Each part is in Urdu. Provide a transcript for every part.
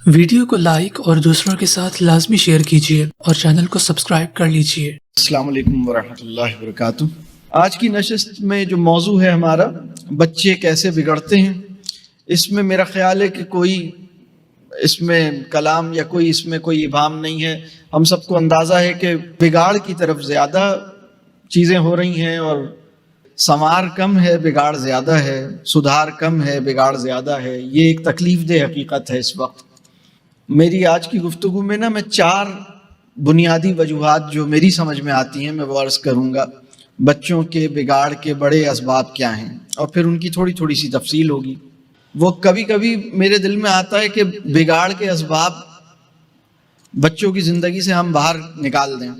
ویڈیو کو لائک اور دوسروں کے ساتھ لازمی شیئر کیجیے اور چینل کو سبسکرائب کر لیجیے۔ السلام علیکم ورحمۃ اللہ وبرکاتہ۔ آج کی نشست میں جو موضوع ہے ہمارا، بچے کیسے بگڑتے ہیں، اس میں میرا خیال ہے کہ کوئی اس میں کلام یا کوئی اس میں کوئی ابہام نہیں ہے۔ ہم سب کو اندازہ ہے کہ بگاڑ کی طرف زیادہ چیزیں ہو رہی ہیں اور سنوار کم ہے، بگاڑ زیادہ ہے، سدھار کم ہے، بگاڑ زیادہ ہے۔ یہ ایک تکلیف دہ حقیقت ہے اس وقت۔ میری آج کی گفتگو میں میں 4 بنیادی وجوہات جو میری سمجھ میں آتی ہیں میں وہ عرض کروں گا۔ بچوں کے بگاڑ کے بڑے اسباب کیا ہیں، اور پھر ان کی تھوڑی سی تفصیل ہوگی۔ وہ کبھی کبھی میرے دل میں آتا ہے کہ بگاڑ کے اسباب بچوں کی زندگی سے ہم باہر نکال دیں،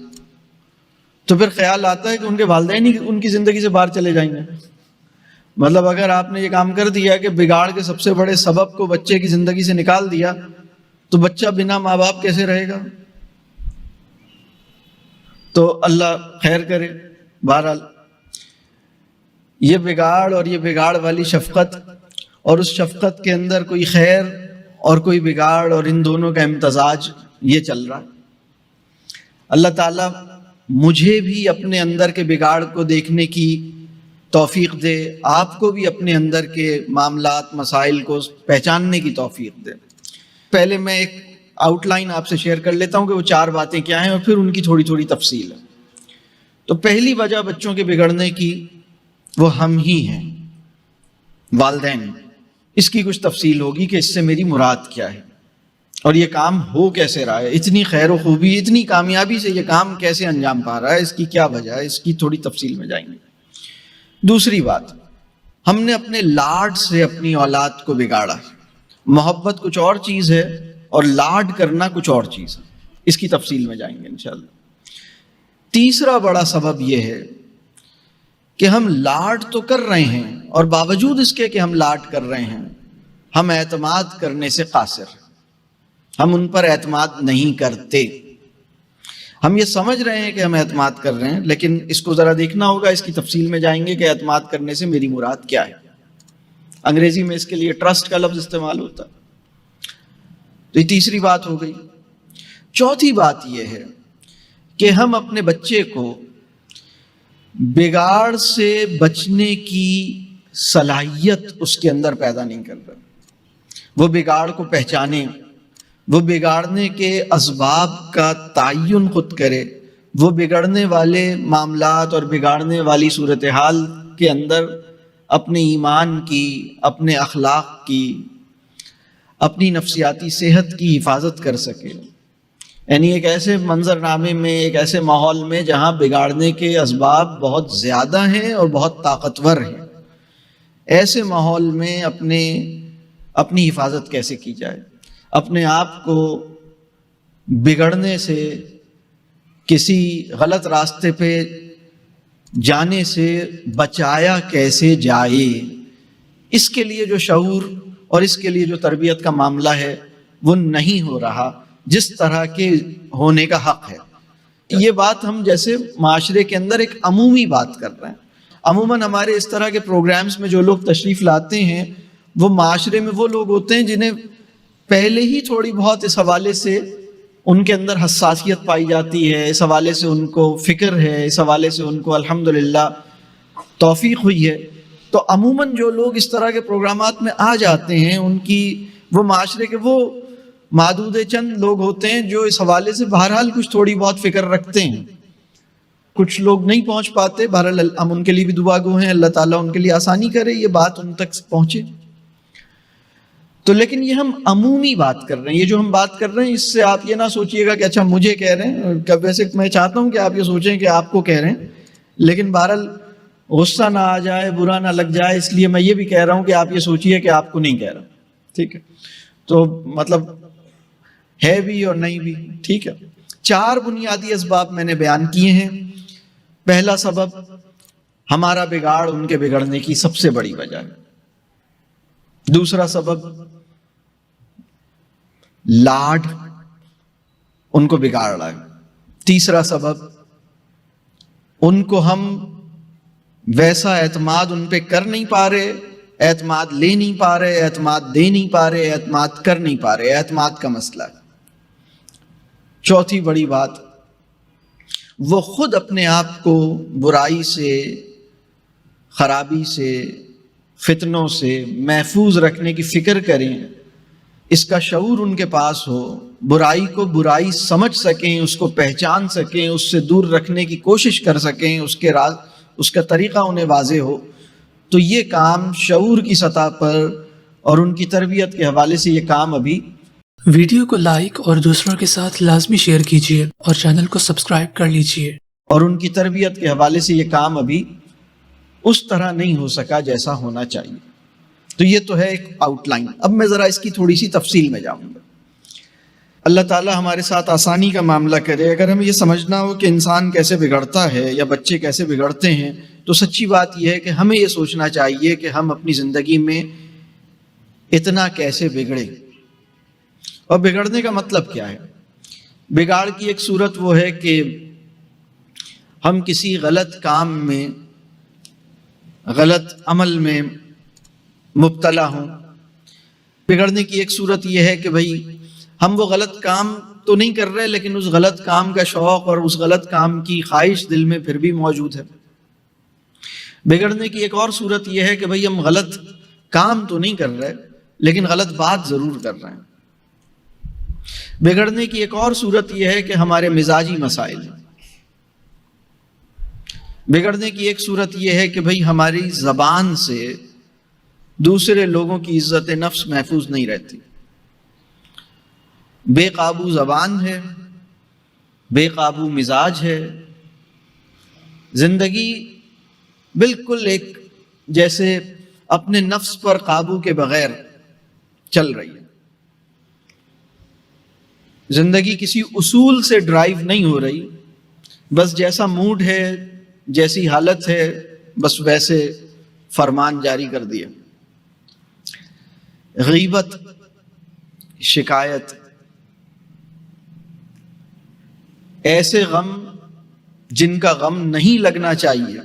تو پھر خیال آتا ہے کہ ان کے والدین ہی ان کی زندگی سے باہر چلے جائیں گے۔ مطلب اگر آپ نے یہ کام کر دیا کہ بگاڑ کے سب سے بڑے سبب کو بچے کی زندگی سے نکال دیا، تو بچہ بنا ماں باپ کیسے رہے گا؟ تو اللہ خیر کرے۔ بہرحال یہ بگاڑ اور یہ بگاڑ والی شفقت اور اس شفقت کے اندر کوئی خیر اور کوئی بگاڑ، اور ان دونوں کا امتزاج یہ چل رہا ہے۔ اللہ تعالیٰ مجھے بھی اپنے اندر کے بگاڑ کو دیکھنے کی توفیق دے، آپ کو بھی اپنے اندر کے معاملات مسائل کو پہچاننے کی توفیق دے۔ پہلے میں ایک آؤٹ لائن آپ سے شیئر کر لیتا ہوں کہ وہ 4 باتیں کیا ہیں، اور پھر ان کی تھوڑی تفصیل ہے۔ تو پہلی وجہ بچوں کے بگڑنے کی وہ ہم ہی ہیں، والدین۔ اس کی کچھ تفصیل ہوگی کہ اس سے میری مراد کیا ہے، اور یہ کام ہو کیسے رہا ہے، اتنی خیر و خوبی، اتنی کامیابی سے یہ کام کیسے انجام پا رہا ہے، اس کی کیا وجہ ہے، اس کی تھوڑی تفصیل میں جائیں گے۔ دوسری بات، ہم نے اپنے لاڈ سے اپنی اولاد کو بگاڑا۔ محبت کچھ اور چیز ہے اور لاڈ کرنا کچھ اور چیز ہے، اس کی تفصیل میں جائیں گے انشاءاللہ۔ تیسرا بڑا سبب یہ ہے کہ ہم لاڈ تو کر رہے ہیں، اور باوجود اس کے کہ ہم لاڈ کر رہے ہیں، ہم اعتماد کرنے سے قاصر ہیں۔ ہم ان پر اعتماد نہیں کرتے۔ ہم یہ سمجھ رہے ہیں کہ ہم اعتماد کر رہے ہیں، لیکن اس کو ذرا دیکھنا ہوگا، اس کی تفصیل میں جائیں گے کہ اعتماد کرنے سے میری مراد کیا ہے۔ انگریزی میں اس کے لیے ٹرسٹ کا لفظ استعمال ہوتا ہے۔ تو یہ تیسری بات ہو گئی۔ چوتھی بات یہ ہے کہ ہم اپنے بچے کو بگاڑ سے بچنے کی صلاحیت اس کے اندر پیدا نہیں کر رہے۔ وہ بگاڑ کو پہچانے، وہ بگاڑنے کے اسباب کا تعین خود کرے، وہ بگڑنے والے معاملات اور بگاڑنے والی صورتحال کے اندر اپنے ایمان کی، اپنے اخلاق کی، اپنی نفسیاتی صحت کی حفاظت کر سکے۔ یعنی ایک ایسے منظرنامے میں، ایک ایسے ماحول میں جہاں بگاڑنے کے اسباب بہت زیادہ ہیں اور بہت طاقتور ہیں، ایسے ماحول میں اپنی حفاظت کیسے کی جائے، اپنے آپ کو بگڑنے سے، کسی غلط راستے پہ جانے سے بچایا کیسے جائے، اس کے لیے جو شعور اور اس کے لیے جو تربیت کا معاملہ ہے وہ نہیں ہو رہا جس طرح کے ہونے کا حق ہے۔ یہ بات ہم جیسے معاشرے کے اندر ایک عمومی بات کر رہے ہیں۔ عموماً ہمارے اس طرح کے پروگرامز میں جو لوگ تشریف لاتے ہیں وہ معاشرے میں وہ لوگ ہوتے ہیں جنہیں پہلے ہی تھوڑی بہت اس حوالے سے ان کے اندر حساسیت پائی جاتی ہے، اس حوالے سے ان کو فکر ہے، اس حوالے سے ان کو الحمدللہ توفیق ہوئی ہے۔ تو عموماً جو لوگ اس طرح کے پروگرامات میں آ جاتے ہیں، ان کی وہ معاشرے کے وہ معدود چند لوگ ہوتے ہیں جو اس حوالے سے بہرحال کچھ تھوڑی بہت فکر رکھتے ہیں۔ کچھ لوگ نہیں پہنچ پاتے، بہرحال ہم ان کے لیے بھی دعا گو ہیں، اللہ تعالیٰ ان کے لیے آسانی کرے، یہ بات ان تک پہنچے۔ تو لیکن یہ ہم عمومی بات کر رہے ہیں، یہ جو ہم بات کر رہے ہیں اس سے آپ یہ نہ سوچئے گا کہ اچھا مجھے کہہ رہے ہیں، ویسے میں چاہتا ہوں کہ آپ یہ سوچیں کہ آپ کو کہہ رہے ہیں، لیکن بہرحال غصہ نہ آ جائے، برا نہ لگ جائے، اس لیے میں یہ بھی کہہ رہا ہوں کہ آپ یہ سوچئے کہ آپ کو نہیں کہہ رہا، ٹھیک ہے؟ تو مطلب ہے بھی اور نہیں بھی، ٹھیک ہے۔ 4 بنیادی اسباب میں نے بیان کیے ہیں۔ پہلا سبب، ہمارا بگاڑ ان کے بگڑنے کی سب سے بڑی وجہ ہے۔ دوسرا سبب، لاڈ ان کو بگاڑ رہا ہے۔ تیسرا سبب، ان کو ہم ویسا اعتماد ان پہ کر نہیں پا رہے اعتماد لے نہیں پا رہے، اعتماد دے نہیں پا رہے، اعتماد کر نہیں پا رہے، اعتماد کا مسئلہ ہے۔ چوتھی بڑی بات، وہ خود اپنے آپ کو برائی سے، خرابی سے، فتنوں سے محفوظ رکھنے کی فکر کریں، اس کا شعور ان کے پاس ہو، برائی کو برائی سمجھ سکیں، اس کو پہچان سکیں، اس سے دور رکھنے کی کوشش کر سکیں، اس کا طریقہ انہیں واضح ہو، تو یہ کام شعور کی سطح پر اور ان کی تربیت کے حوالے سے یہ کام ابھی ویڈیو کو لائک اور دوسروں کے ساتھ لازمی شیئر کیجیے اور چینل کو سبسکرائب کر لیجیے۔ اور ان کی تربیت کے حوالے سے یہ کام ابھی اس طرح نہیں ہو سکا جیسا ہونا چاہیے۔ تو یہ تو ہے ایک آؤٹ لائن۔ اب میں ذرا اس کی تھوڑی سی تفصیل میں جاؤں گا۔ اللہ تعالی ہمارے ساتھ آسانی کا معاملہ کرے۔ اگر ہمیں یہ سمجھنا ہو کہ انسان کیسے بگڑتا ہے یا بچے کیسے بگڑتے ہیں، تو سچی بات یہ ہے کہ ہمیں یہ سوچنا چاہیے کہ ہم اپنی زندگی میں اتنا کیسے بگڑے، اور بگڑنے کا مطلب کیا ہے۔ بگاڑ کی ایک صورت وہ ہے کہ ہم کسی غلط کام میں، غلط عمل میں مبتلا ہوں۔ بگڑنے کی ایک صورت یہ ہے کہ بھئی ہم وہ غلط کام تو نہیں کر رہے، لیکن اس غلط کام کا شوق اور اس غلط کام کی خواہش دل میں پھر بھی موجود ہے۔ بگڑنے کی ایک اور صورت یہ ہے کہ بھئی ہم غلط کام تو نہیں کر رہے، لیکن غلط بات ضرور کر رہے ہیں۔ بگڑنے کی ایک اور صورت یہ ہے کہ ہمارے مزاجی مسائل ہیں۔ بگڑنے کی ایک صورت یہ ہے کہ بھئی ہماری زبان سے دوسرے لوگوں کی عزت نفس محفوظ نہیں رہتی۔ بے قابو زبان ہے، بے قابو مزاج ہے، زندگی بالکل ایک جیسے اپنے نفس پر قابو کے بغیر چل رہی ہے۔ زندگی کسی اصول سے ڈرائیو نہیں ہو رہی، بس جیسا موڈ ہے، جیسی حالت ہے، بس ویسے فرمان جاری کر دیا۔ غیبت، شکایت، ایسے غم جن کا غم نہیں لگنا چاہیے،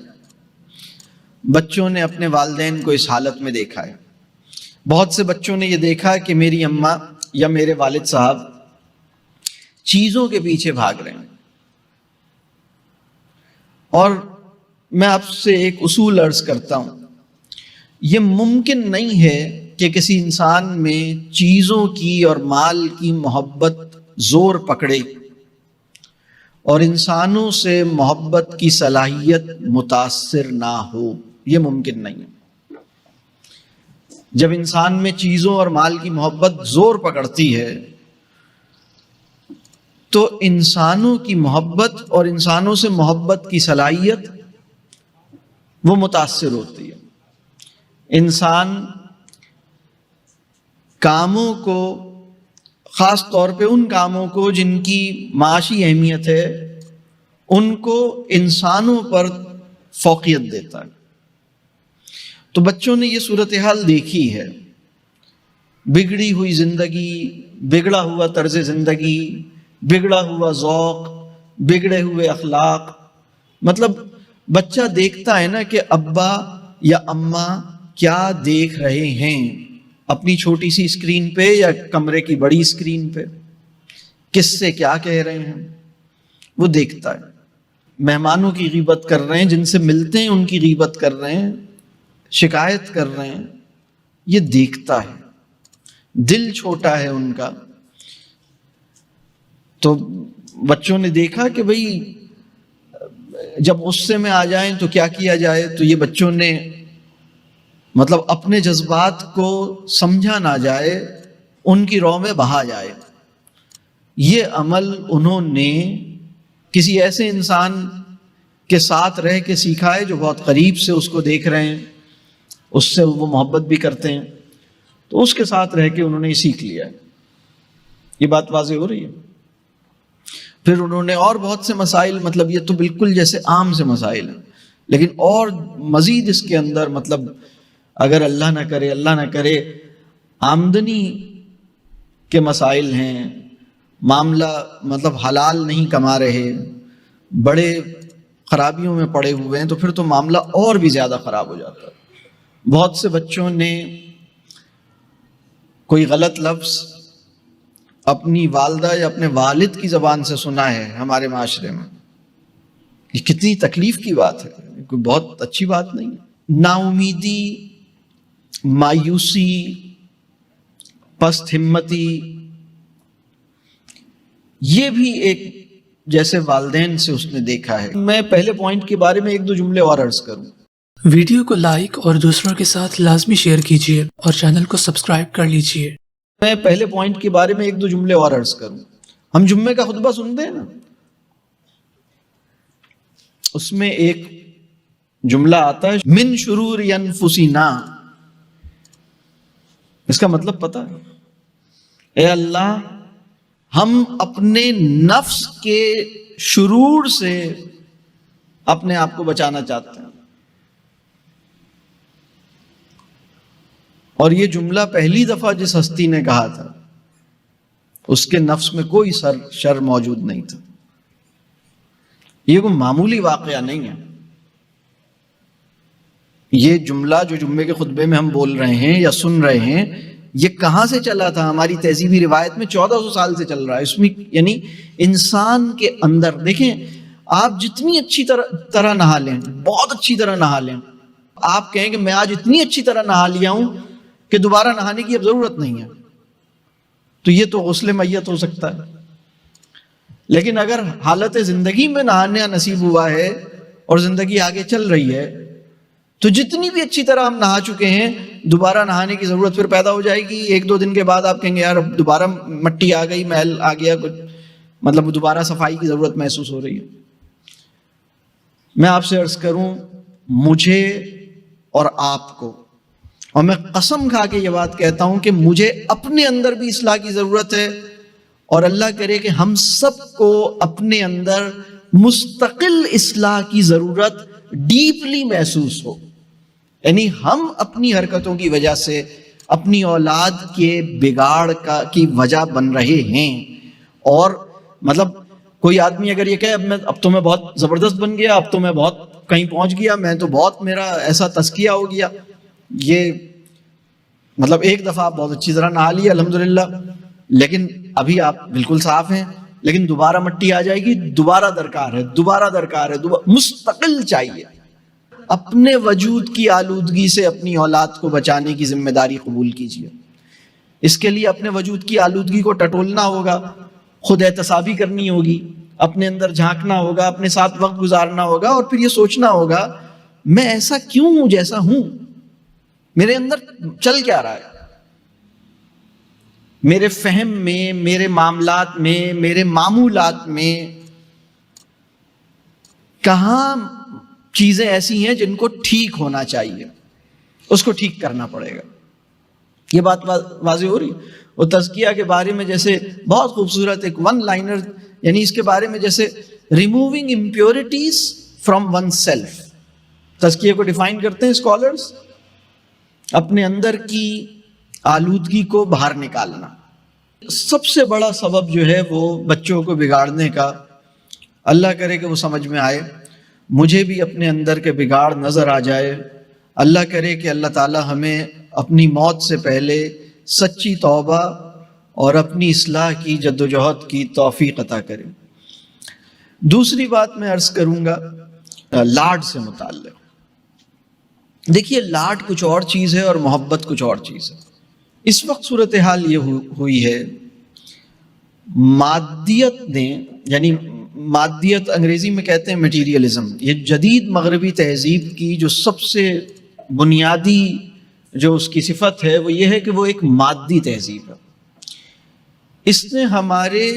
بچوں نے اپنے والدین کو اس حالت میں دیکھا ہے۔ بہت سے بچوں نے یہ دیکھا کہ میری اماں یا میرے والد صاحب چیزوں کے پیچھے بھاگ رہے ہیں، اور میں آپ سے ایک اصول عرض کرتا ہوں، یہ ممکن نہیں ہے کہ کسی انسان میں چیزوں کی اور مال کی محبت زور پکڑے اور انسانوں سے محبت کی صلاحیت متاثر نہ ہو، یہ ممکن نہیں ہے۔ جب انسان میں چیزوں اور مال کی محبت زور پکڑتی ہے تو انسانوں کی محبت اور انسانوں سے محبت کی صلاحیت وہ متاثر ہوتی ہے۔ انسان کاموں کو، خاص طور پہ ان کاموں کو جن کی معاشی اہمیت ہے، ان کو انسانوں پر فوقیت دیتا ہے۔ تو بچوں نے یہ صورتحال دیکھی ہے، بگڑی ہوئی زندگی، بگڑا ہوا طرز زندگی، بگڑا ہوا ذوق، بگڑے ہوئے اخلاق۔ مطلب بچہ دیکھتا ہے نا کہ ابا یا اماں کیا دیکھ رہے ہیں اپنی چھوٹی سی اسکرین پہ یا کمرے کی بڑی اسکرین پہ، کس سے کیا کہہ رہے ہیں، وہ دیکھتا ہے۔ مہمانوں کی غیبت کر رہے ہیں، جن سے ملتے ہیں ان کی غیبت کر رہے ہیں، شکایت کر رہے ہیں، یہ دیکھتا ہے، دل چھوٹا ہے ان کا۔ تو بچوں نے دیکھا کہ بھئی جب غصے میں آ جائیں تو کیا کیا جائے، تو یہ بچوں نے مطلب اپنے جذبات کو سمجھا نہ جائے، ان کی رو میں بہا جائے۔ یہ عمل انہوں نے کسی ایسے انسان کے ساتھ رہ کے سیکھا ہے جو بہت قریب سے اس کو دیکھ رہے ہیں، اس سے وہ محبت بھی کرتے ہیں، تو اس کے ساتھ رہ کے انہوں نے یہ سیکھ لیا ہے۔ یہ بات واضح ہو رہی ہے۔ پھر انہوں نے اور بہت سے مسائل، مطلب یہ تو بالکل جیسے عام سے مسائل ہیں، لیکن اور مزید اس کے اندر مطلب اگر اللہ نہ کرے آمدنی کے مسائل ہیں، معاملہ مطلب حلال نہیں کما رہے، بڑے خرابیوں میں پڑے ہوئے ہیں، تو پھر تو معاملہ اور بھی زیادہ خراب ہو جاتا ہے۔ بہت سے بچوں نے کوئی غلط لفظ اپنی والدہ یا اپنے والد کی زبان سے سنا ہے ہمارے معاشرے میں. یہ کتنی تکلیف کی بات ہے، کوئی بہت اچھی بات نہیں ہے. نا امیدی، مایوسی، پست ہمتی، یہ بھی ایک جیسے والدین سے اس نے دیکھا ہے. میں پہلے پوائنٹ کے بارے میں ایک دو جملے اور عرض کروں. ویڈیو کو لائک اور دوسروں کے ساتھ لازمی شیئر کیجیے اور چینل کو سبسکرائب کر لیجیے. میں پہلے پوائنٹ کے بارے میں ایک دو جملے اور عرض کروں. ہم جمعے کا خطبہ سنتے ہیں نا، اس میں ایک جملہ آتا ہے من شرور انفسنا. اس کا مطلب پتہ ہے؟ اے اللہ، ہم اپنے نفس کے شرور سے اپنے آپ کو بچانا چاہتے ہیں. اور یہ جملہ پہلی دفعہ جس ہستی نے کہا تھا اس کے نفس میں کوئی شر موجود نہیں تھا. یہ کوئی معمولی واقعہ نہیں ہے. یہ جملہ جو جمعے کے خطبے میں ہم بول رہے ہیں یا سن رہے ہیں، یہ کہاں سے چلا تھا؟ ہماری تہذیبی روایت میں 1400 سال سے چل رہا ہے. اس میں یعنی انسان کے اندر دیکھیں، آپ جتنی اچھی طرح نہا لیں، بہت اچھی طرح نہا لیں، آپ کہیں کہ میں آج اتنی اچھی طرح نہا لیا ہوں کہ دوبارہ نہانے کی اب ضرورت نہیں ہے، تو یہ تو غسل میت ہو سکتا ہے. لیکن اگر حالت زندگی میں نہانا نصیب ہوا ہے اور زندگی آگے چل رہی ہے تو جتنی بھی اچھی طرح ہم نہا چکے ہیں دوبارہ نہانے کی ضرورت پھر پیدا ہو جائے گی. ایک دو دن کے بعد آپ کہیں گے یار اب دوبارہ مٹی آ گئی، میل آ گیا، کچھ مطلب دوبارہ صفائی کی ضرورت محسوس ہو رہی ہے. میں آپ سے عرض کروں، مجھے اور آپ کو، اور میں قسم کھا کے یہ بات کہتا ہوں کہ مجھے اپنے اندر بھی اصلاح کی ضرورت ہے، اور اللہ کرے کہ ہم سب کو اپنے اندر مستقل اصلاح کی ضرورت ڈیپلی محسوس ہو. یعنی ہم اپنی حرکتوں کی وجہ سے اپنی اولاد کے بگاڑ کی وجہ بن رہے ہیں. اور مطلب کوئی آدمی اگر یہ کہے اب تو میں بہت زبردست بن گیا، اب تو میں بہت کہیں پہنچ گیا، میں تو بہت میرا ایسا تزکیہ ہو گیا، یہ مطلب ایک دفعہ آپ بہت اچھی طرح نہا لیے الحمدللہ، لیکن ابھی آپ بالکل صاف ہیں، لیکن دوبارہ مٹی آ جائے گی، دوبارہ درکار ہے، مستقل چاہیے. اپنے وجود کی آلودگی سے اپنی اولاد کو بچانے کی ذمہ داری قبول کیجیے. اس کے لیے اپنے وجود کی آلودگی کو ٹٹولنا ہوگا، خود احتسابی کرنی ہوگی، اپنے اندر جھانکنا ہوگا، اپنے ساتھ وقت گزارنا ہوگا، اور پھر یہ سوچنا ہوگا میں ایسا کیوں ہوں جیسا ہوں، میرے اندر چل کیا رہا ہے، میرے فہم میں، میرے معاملات میں، میرے معمولات میں کہاں چیزیں ایسی ہیں جن کو ٹھیک ہونا چاہیے، اس کو ٹھیک کرنا پڑے گا. یہ بات واضح ہو رہی ہے. وہ تزکیہ کے بارے میں جیسے بہت خوبصورت ایک ون لائنر، یعنی اس کے بارے میں جیسے removing impurities from one self, تزکیہ کو ڈیفائن کرتے ہیں اسکالرز، اپنے اندر کی آلودگی کو باہر نکالنا. سب سے بڑا سبب جو ہے وہ بچوں کو بگاڑنے کا، اللہ کرے کہ وہ سمجھ میں آئے، مجھے بھی اپنے اندر کے بگاڑ نظر آ جائے. اللہ کرے کہ اللہ تعالی ہمیں اپنی موت سے پہلے سچی توبہ اور اپنی اصلاح کی جد و جہد کی توفیق عطا کرے. دوسری بات میں عرض کروں گا لاڈ سے متعلق. دیکھیے، لاڈ کچھ اور چیز ہے اور محبت کچھ اور چیز ہے. اس وقت صورتحال یہ ہوئی ہے، مادیت نے، یعنی مادیت انگریزی میں کہتے ہیں میٹیریلزم، یہ جدید مغربی تہذیب کی جو سب سے بنیادی جو اس کی صفت ہے وہ یہ ہے کہ وہ ایک مادی تہذیب ہے. اس نے ہمارے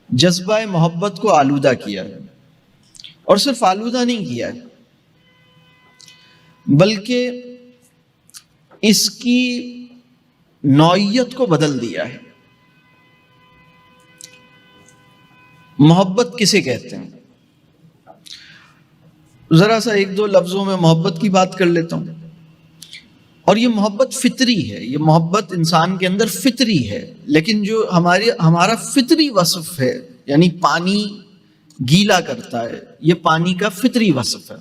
جذبہ محبت کو آلودہ کیا ہے، اور صرف آلودہ نہیں کیا ہے بلکہ اس کی نوعیت کو بدل دیا ہے. محبت کسے کہتے ہیں؟ ذرا سا ایک دو لفظوں میں محبت کی بات کر لیتا ہوں. اور یہ محبت فطری ہے، یہ محبت انسان کے اندر فطری ہے، لیکن جو ہمارا فطری وصف ہے، یعنی پانی گیلا کرتا ہے، یہ پانی کا فطری وصف ہے.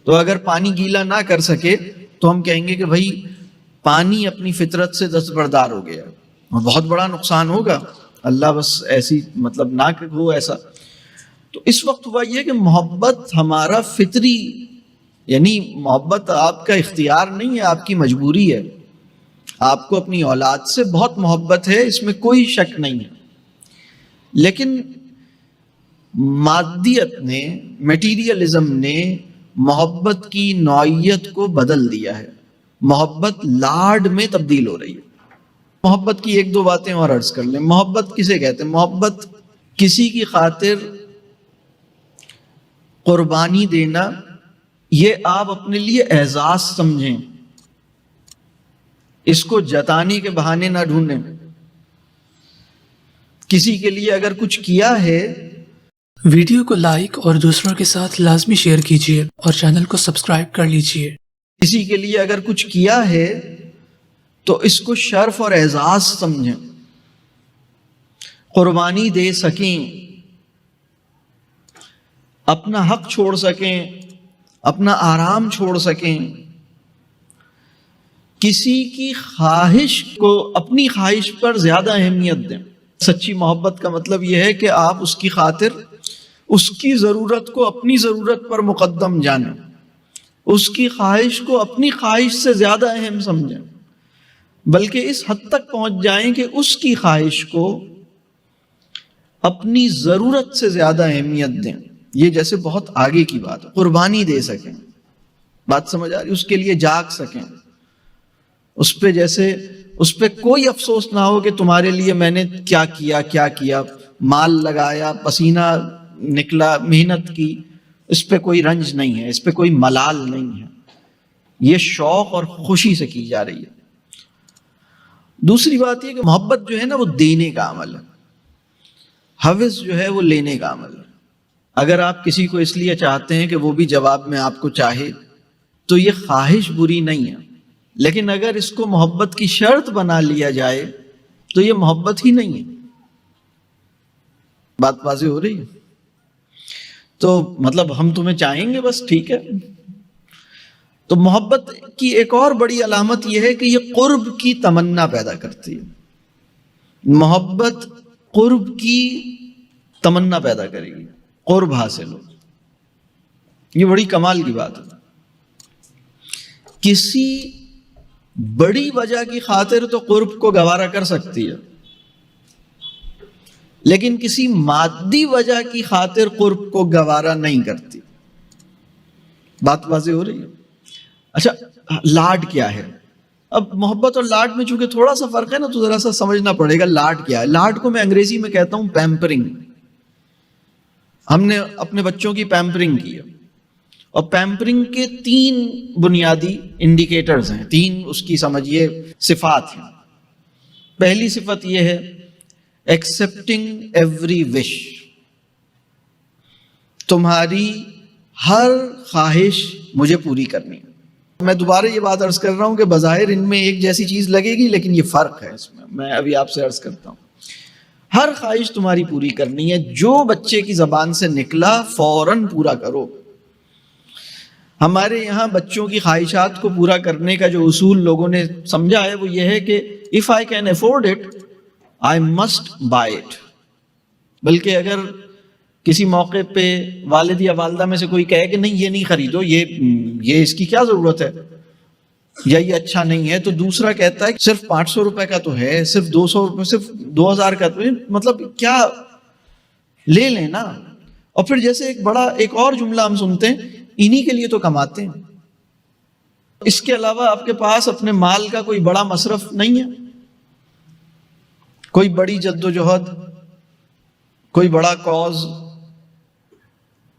تو تو اگر پانی گیلا نہ کر سکے تو ہم کہیں گے کہ بھائی پانی اپنی فطرت سے دستبردار ہو گیا اور بہت بڑا نقصان ہوگا، اللہ بس ایسی مطلب نہ ہو ایسا. تو اس وقت ہوا یہ کہ محبت ہمارا فطری، یعنی محبت آپ کا اختیار نہیں ہے، آپ کی مجبوری ہے. آپ کو اپنی اولاد سے بہت محبت ہے، اس میں کوئی شک نہیں ہے. لیکن مادیت نے، میٹیریلزم نے محبت کی نوعیت کو بدل دیا ہے. محبت لاڈ میں تبدیل ہو رہی ہے. محبت کی ایک دو باتیں اور عرض کر لیں. محبت کسے کہتے ہیں؟ محبت کسی کی خاطر قربانی دینا، یہ آپ اپنے لیے اعزاز سمجھیں، اس کو جتانے کے بہانے نہ ڈھونڈیں. کسی کے لیے اگر کچھ کیا ہے، ویڈیو کو لائک اور دوسروں کے ساتھ لازمی شیئر کیجیے اور چینل کو سبسکرائب کر لیجیے. کسی کے لیے اگر کچھ کیا ہے تو اس کو شرف اور اعزاز سمجھیں، قربانی دے سکیں، اپنا حق چھوڑ سکیں، اپنا آرام چھوڑ سکیں. کسی کی خواہش کو اپنی خواہش پر زیادہ اہمیت دیں. سچی محبت کا مطلب یہ ہے کہ آپ اس کی خاطر اس کی ضرورت کو اپنی ضرورت پر مقدم جانیں، اس کی خواہش کو اپنی خواہش سے زیادہ اہم سمجھیں، بلکہ اس حد تک پہنچ جائیں کہ اس کی خواہش کو اپنی ضرورت سے زیادہ اہمیت دیں. یہ جیسے بہت آگے کی بات ہے، قربانی دے سکیں. بات سمجھ آ رہی؟ اس کے لیے جاگ سکیں، اس پہ جیسے اس پہ کوئی افسوس نہ ہو کہ تمہارے لیے میں نے کیا کیا، مال لگایا، پسینہ نکلا، محنت کی. اس پہ کوئی رنج نہیں ہے، اس پہ کوئی ملال نہیں ہے. یہ شوق اور خوشی سے کی جا رہی ہے. دوسری بات یہ کہ محبت جو ہے نا وہ دینے کا عمل ہے، حوث جو ہے وہ لینے کا عمل ہے. اگر آپ کسی کو اس لیے چاہتے ہیں کہ وہ بھی جواب میں آپ کو چاہے تو یہ خواہش بری نہیں ہے، لیکن اگر اس کو محبت کی شرط بنا لیا جائے تو یہ محبت ہی نہیں ہے. بات واضح ہو رہی ہے؟ تو مطلب ہم تمہیں چاہیں گے بس، ٹھیک ہے. تو محبت کی ایک اور بڑی علامت یہ ہے کہ یہ قرب کی تمنا پیدا کرتی ہے. محبت قرب کی تمنا پیدا کرے گی، قرب حاصل ہو. یہ بڑی کمال کی بات ہے. کسی بڑی وجہ کی خاطر تو قرب کو گوارا کر سکتی ہے، لیکن کسی مادی وجہ کی خاطر قرب کو گوارا نہیں کرتی. بات واضح ہو رہی ہے؟ اچھا، لاڈ کیا ہے؟ اب محبت اور لاڈ میں چونکہ تھوڑا سا فرق ہے نا، تو ذرا سا سمجھنا پڑے گا. لاڈ کیا ہے؟ لاڈ کو میں انگریزی میں کہتا ہوں پیمپرنگ. ہم نے اپنے بچوں کی پیمپرنگ کی ہے، اور پیمپرنگ کے 3 بنیادی انڈیکیٹرز ہیں، 3 اس کی سمجھیے صفات ہیں. پہلی صفت یہ ہے ایکسپٹنگ ایوری وش. تمہاری ہر خواہش مجھے پوری کرنی ہے. میں دوبارہ یہ بات عرض کر رہا ہوں کہ بظاہر ان میں ایک جیسی چیز لگے گی، لیکن یہ فرق ہے اس میں ابھی آپ سے عرض کرتا ہوں. ہر خواہش تمہاری پوری کرنی ہے، جو بچے کی زبان سے نکلا فوراً پورا کرو. ہمارے یہاں بچوں کی خواہشات کو پورا کرنے کا جو اصول لوگوں نے سمجھا ہے وہ یہ ہے کہ if I can afford it, I must buy it. بلکہ اگر کسی موقع پہ والد یا والدہ میں سے کوئی کہے کہ نہیں یہ نہیں خریدو، یہ اس کی کیا ضرورت ہے، یا یہ اچھا نہیں ہے، تو دوسرا کہتا ہے صرف 500 روپے کا تو ہے، صرف 200 روپے، صرف 2000 کا تو ہے، مطلب کیا لے لیں نا. اور پھر جیسے ایک اور جملہ ہم سنتے ہیں، انہی کے لیے تو کماتے ہیں، اس کے علاوہ آپ کے پاس اپنے مال کا کوئی بڑا مصرف نہیں ہے، کوئی بڑی جدوجہد، کوئی بڑا کاز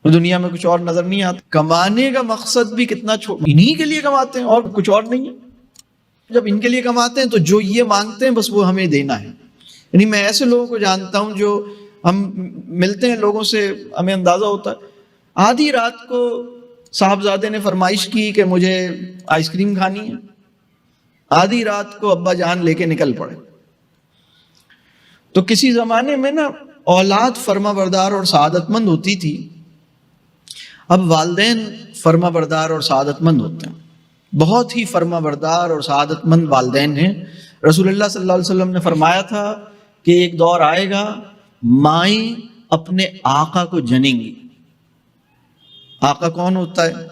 دنیا میں کچھ اور نظر نہیں آتا. کمانے کا مقصد بھی کتنا چھوٹا، انہی کے لیے کماتے ہیں اور کچھ اور نہیں ہے. جب ان کے لیے کماتے ہیں تو جو یہ مانگتے ہیں بس وہ ہمیں دینا ہے. یعنی میں ایسے لوگوں کو جانتا ہوں جو ہم ملتے ہیں لوگوں سے، ہمیں اندازہ ہوتا ہے آدھی رات کو صاحبزادے نے فرمائش کی کہ مجھے آئس کریم کھانی ہے، آدھی رات کو ابا جان لے کے نکل پڑے. تو کسی زمانے میں نا اولاد فرما بردار اور سعادت مند ہوتی تھی. اب والدین فرما بردار اور سعادت مند ہوتے ہیں، بہت ہی فرما بردار اور سعادت مند والدین ہیں۔ رسول اللہ صلی اللہ علیہ وسلم نے فرمایا تھا کہ ایک دور آئے گا مائیں اپنے آقا کو جنیں گی۔ آقا کون ہوتا ہے؟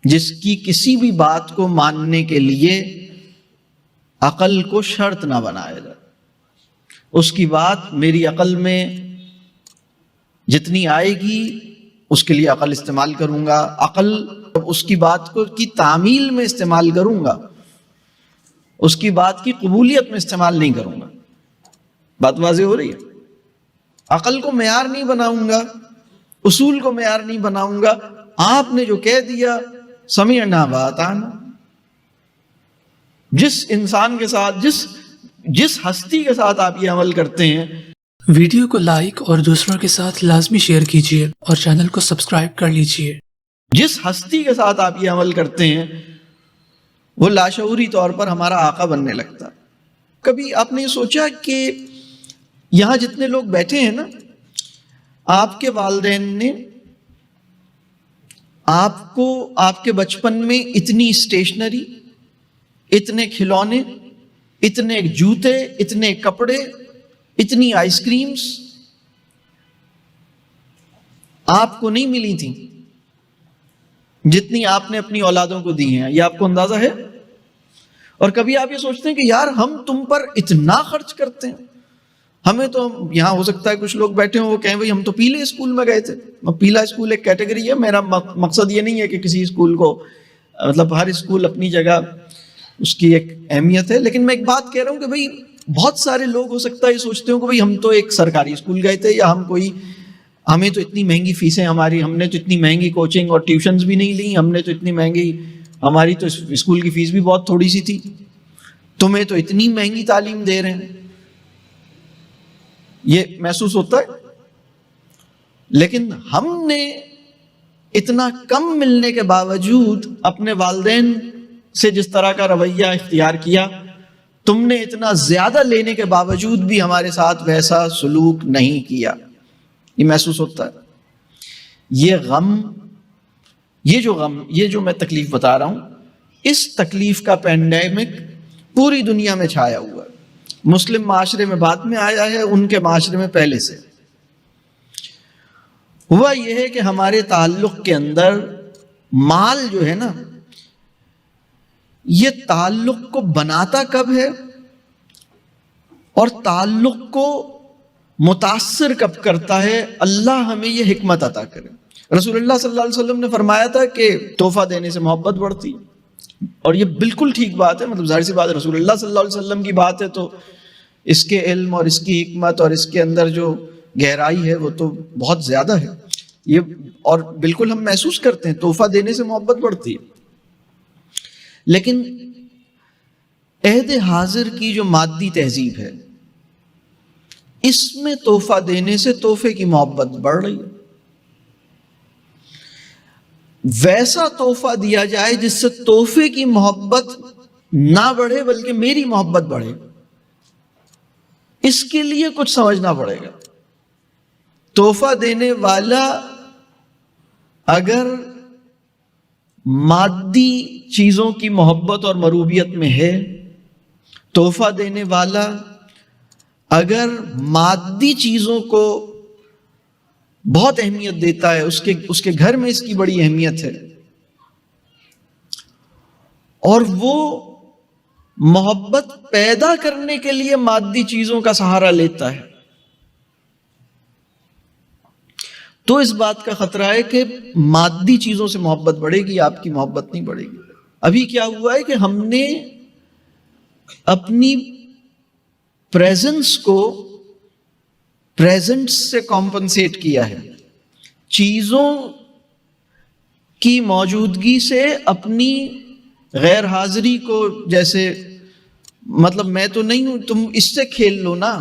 جس کی کسی بھی بات کو ماننے کے لیے عقل کو شرط نہ بنایا جائے، اس کی بات میری عقل میں جتنی آئے گی اس کے لیے عقل استعمال کروں گا، عقل اس کی بات کو کی تعمیل میں استعمال کروں گا، اس کی بات کی قبولیت میں استعمال نہیں کروں گا۔ بات واضح ہو رہی ہے؟ عقل کو معیار نہیں بناؤں گا، اصول کو معیار نہیں بناؤں گا، آپ نے جو کہہ دیا سمعنا وأطعنا۔ جس انسان کے ساتھ جس ہستی کے ساتھ آپ یہ عمل کرتے ہیں، ویڈیو کو لائک اور دوسروں کے ساتھ لازمی شیئر کیجیے اور چینل کو سبسکرائب کر لیجیے۔ جس ہستی کے ساتھ آپ یہ عمل کرتے ہیں وہ لاشعوری طور پر ہمارا آقا بننے لگتا ہے۔ کبھی آپ نے یہ سوچا کہ یہاں جتنے لوگ بیٹھے ہیں نا، آپ کے والدین نے آپ کو آپ کے بچپن میں اتنی اسٹیشنری، اتنے کھلونے، اتنے جوتے، اتنے کپڑے، اتنی آئس کریمز آپ کو نہیں ملی تھیں جتنی آپ نے اپنی اولادوں کو دی ہیں۔ یہ آپ کو اندازہ ہے؟ اور کبھی آپ یہ سوچتے ہیں کہ یار ہم تم پر اتنا خرچ کرتے ہیں، ہمیں تو یہاں ہو سکتا ہے کچھ لوگ بیٹھے ہوں وہ کہیں بھائی ہم تو پیلے اسکول میں گئے تھے۔ پیلا اسکول ایک کیٹیگری ہے، میرا مقصد یہ نہیں ہے کہ کسی اسکول کو مطلب ہر اسکول اپنی جگہ اس کی ایک اہمیت ہے، لیکن میں ایک بات کہہ رہا ہوں کہ بھائی بہت سارے لوگ ہو سکتا ہے یہ سوچتے ہوں کہ بھائی ہم تو ایک سرکاری اسکول گئے تھے، یا ہمیں تو اتنی مہنگی فیسیں ہماری، ہم نے تو اتنی مہنگی کوچنگ اور ٹیوشنز بھی نہیں لی، ہم نے تو اتنی مہنگی، ہماری تو اسکول کی فیس بھی بہت تھوڑی سی تھی، تمہیں تو اتنی مہنگی تعلیم دے رہے ہیں۔ یہ محسوس ہوتا ہے، لیکن ہم نے اتنا کم ملنے کے باوجود اپنے والدین سے جس طرح کا رویہ اختیار کیا، تم نے اتنا زیادہ لینے کے باوجود بھی ہمارے ساتھ ویسا سلوک نہیں کیا۔ یہ محسوس ہوتا ہے۔ یہ جو میں تکلیف بتا رہا ہوں، اس تکلیف کا پینڈیمک پوری دنیا میں چھایا ہوا ہے۔ مسلم معاشرے میں بعد میں آیا ہے، ان کے معاشرے میں پہلے سے ہوا۔ یہ ہے کہ ہمارے تعلق کے اندر مال جو ہے نا، یہ تعلق کو بناتا کب ہے اور تعلق کو متاثر کب کرتا ہے، اللہ ہمیں یہ حکمت عطا کرے۔ رسول اللہ صلی اللہ علیہ وسلم نے فرمایا تھا کہ تحفہ دینے سے محبت بڑھتی، اور یہ بالکل ٹھیک بات ہے، مطلب ظاہر سی بات ہے، رسول اللہ صلی اللہ علیہ وسلم کی بات ہے تو اس کے علم اور اس کی حکمت اور اس کے اندر جو گہرائی ہے وہ تو بہت زیادہ ہے۔ یہ اور بالکل ہم محسوس کرتے ہیں تحفہ دینے سے محبت بڑھتی ہے، لیکن عہد حاضر کی جو مادی تہذیب ہے، اس میں تحفہ دینے سے تحفے کی محبت بڑھ رہی ہے۔ ویسا تحفہ دیا جائے جس سے تحفے کی محبت نہ بڑھے بلکہ میری محبت بڑھے، اس کے لیے کچھ سمجھنا پڑے گا۔ تحفہ دینے والا اگر مادی چیزوں کی محبت اور مروبیت میں ہے، تحفہ دینے والا اگر مادی چیزوں کو بہت اہمیت دیتا ہے، اس کے گھر میں اس کی بڑی اہمیت ہے، اور وہ محبت پیدا کرنے کے لیے مادی چیزوں کا سہارا لیتا ہے، تو اس بات کا خطرہ ہے کہ مادی چیزوں سے محبت بڑھے گی، آپ کی محبت نہیں بڑھے گی۔ ابھی کیا ہوا ہے کہ ہم نے اپنی پریزنس کو پریزنٹ سے کمپنسیٹ کیا ہے، چیزوں کی موجودگی سے اپنی غیر حاضری کو، جیسے مطلب میں تو نہیں ہوں، تم اس سے کھیل لو نا،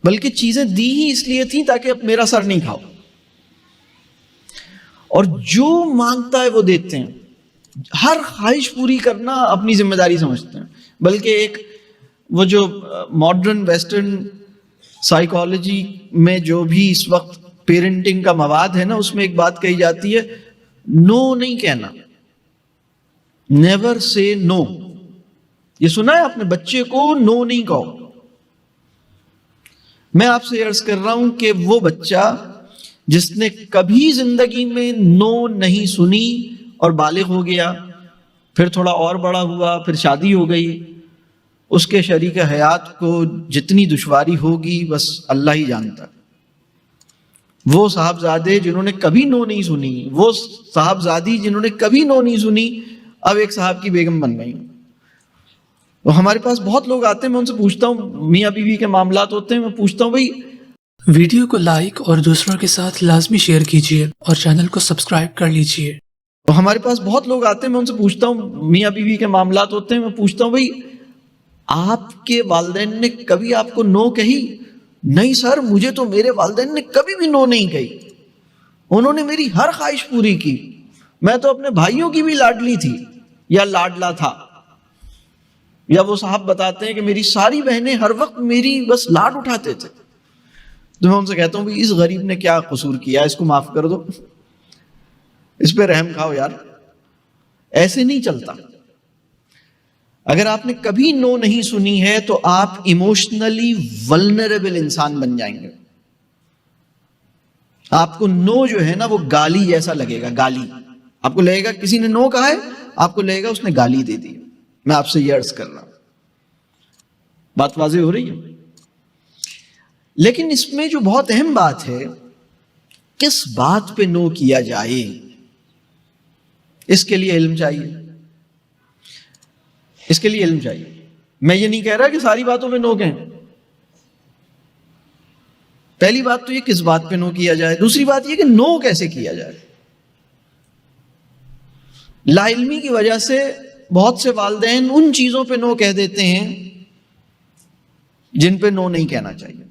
بلکہ چیزیں دی ہی اس لیے تھیں تاکہ اب میرا سر نہیں کھاؤ، اور جو مانگتا ہے وہ دیتے ہیں، ہر خواہش پوری کرنا اپنی ذمہ داری سمجھتے ہیں، بلکہ ایک وہ جو ماڈرن ویسٹرن سائیکالوجی میں جو بھی اس وقت پیرنٹنگ کا مواد ہے نا، اس میں ایک بات کہی جاتی ہے، نو نہیں کہنا، نیور سے نو. یہ سنا ہے آپ نے؟ بچے کو نو نہیں کہو. میں آپ سے عرض کر رہا ہوں کہ وہ بچہ جس نے کبھی زندگی میں نو نہیں سنی اور بالغ ہو گیا، پھر تھوڑا اور بڑا ہوا، پھر شادی ہو گئی، اس کے شریک حیات کو جتنی دشواری ہوگی بس اللہ ہی جانتا. وہ صاحبزادے جنہوں نے کبھی نو نہیں سنی، وہ صاحبزادی جنہوں نے کبھی نو نہیں سنی، اب ایک صاحب کی بیگم بن گئی. تو ہمارے پاس بہت لوگ آتے ہیں، میں ان سے پوچھتا ہوں، میاں بیوی کے معاملات ہوتے ہیں، میں پوچھتا ہوں بھائی ویڈیو کو لائک اور دوسروں کے ساتھ لازمی شیئر کیجیے اور چینل کو سبسکرائب کر لیجیے. تو ہمارے پاس بہت لوگ آتے ہیں، میں ان سے پوچھتا ہوں، میاں بیوی کے معاملات ہوتے ہیں، میں پوچھتا ہوں بھائی آپ کے والدین نے کبھی آپ کو نو کہی؟ نہیں سر، مجھے تو میرے والدین نے کبھی بھی نو نہیں کہی، انہوں نے میری ہر خواہش پوری کی، میں تو اپنے بھائیوں کی بھی لاڈلی تھی یا لاڈلا تھا. یا وہ صاحب بتاتے ہیں کہ میری ساری بہنیں ہر وقت میری بس لاڈ اٹھاتے تھے. تو میں ان سے کہتا ہوں بھائی اس غریب نے کیا قصور کیا، اس کو معاف کر دو، اس پہ رحم کھاؤ یار. ایسے نہیں چلتا. اگر آپ نے کبھی نو نہیں سنی ہے تو آپ ایموشنلی ولنریبل انسان بن جائیں گے. آپ کو نو جو ہے نا وہ گالی جیسا لگے گا. گالی آپ کو لگے گا کسی نے نو کہا ہے، آپ کو لگے گا اس نے گالی دے دی. میں آپ سے یہ عرض کر رہا ہوں، بات واضح ہو رہی ہے. لیکن اس میں جو بہت اہم بات ہے، کس بات پہ نو کیا جائے، اس کے لیے علم چاہیے. اس کے لیے علم چاہیے. میں یہ نہیں کہہ رہا کہ ساری باتوں پہ نو کہیں. پہلی بات تو یہ کس بات پہ نو کیا جائے، دوسری بات یہ کہ نو کیسے کیا جائے. لا علمی کی وجہ سے بہت سے والدین ان چیزوں پہ نو کہہ دیتے ہیں جن پہ نو نہیں کہنا چاہیے،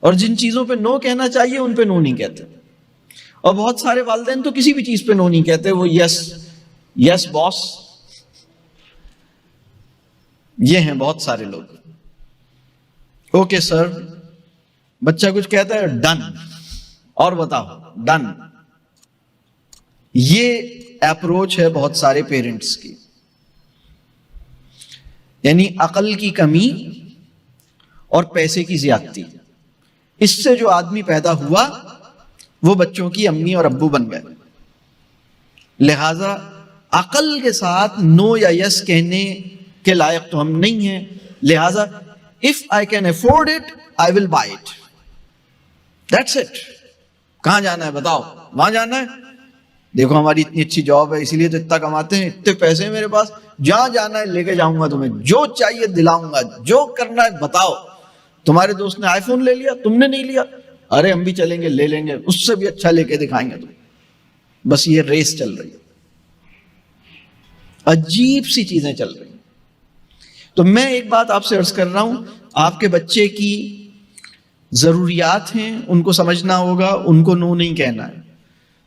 اور جن چیزوں پہ نو کہنا چاہیے ان پہ نو نہیں کہتے. اور بہت سارے والدین تو کسی بھی چیز پہ نو نہیں کہتے، وہ یس یس باس، یہ ہیں بہت سارے لوگ. اوکے سر، بچہ کچھ کہتا ہے ڈن، اور بتاؤ ڈن. یہ اپروچ ہے بہت سارے پیرنٹس کی. یعنی عقل کی کمی اور پیسے کی زیادتی، اس سے جو آدمی پیدا ہوا وہ بچوں کی امی اور ابو بن گئے. لہذا عقل کے ساتھ نو یا یس کہنے کے لائق تو ہم نہیں ہیں. لہذا if I can afford it, I will buy it. That's it. کہاں جانا ہے بتاؤ؟ وہاں جانا ہے. دیکھو ہماری اتنی اچھی جاب ہے، اسی لیے تو اتنا کماتے ہیں، اتنے پیسے ہیں میرے پاس، جہاں جانا ہے لے کے جاؤں گا تمہیں، جو چاہیے دلاؤں گا، جو کرنا ہے بتاؤ. تمہارے دوست نے آئی فون لے لیا، تم نے نہیں لیا، ارے ہم بھی چلیں گے، لے لیں گے، اس سے بھی اچھا لے کے دکھائیں گے تم. بس یہ ریس چل رہی ہے، عجیب سی چیزیں چل رہی ہیں. تو میں ایک بات آپ سے عرض کر رہا ہوں، آپ کے بچے کی ضروریات ہیں، ان کو سمجھنا ہوگا، ان کو نو نہیں کہنا ہے.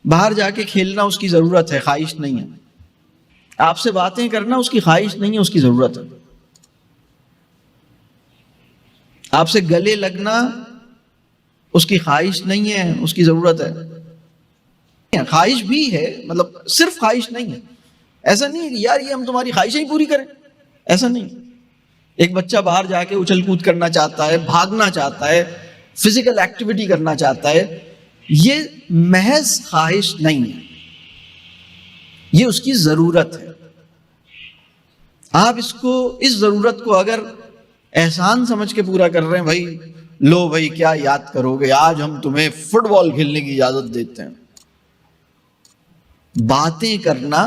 باہر جا کے کھیلنا اس کی ضرورت ہے، خواہش نہیں ہے. آپ سے باتیں کرنا اس کی خواہش نہیں ہے، اس کی ضرورت ہے. آپ سے گلے لگنا اس کی خواہش نہیں ہے، اس کی ضرورت ہے. خواہش بھی ہے، مطلب صرف خواہش نہیں ہے. ایسا نہیں ہے کہ یار یہ ہم تمہاری خواہشیں ہی پوری کریں، ایسا نہیں. ایک بچہ باہر جا کے اچھل کود کرنا چاہتا ہے، بھاگنا چاہتا ہے، فزیکل ایکٹیویٹی کرنا چاہتا ہے، یہ محض خواہش نہیں ہے، یہ اس کی ضرورت ہے. آپ اس ضرورت کو اگر احسان سمجھ کے پورا کر رہے ہیں، بھائی لو بھائی کیا یاد کرو گے، آج ہم تمہیں فٹ بال کھیلنے کی اجازت دیتے ہیں. باتیں کرنا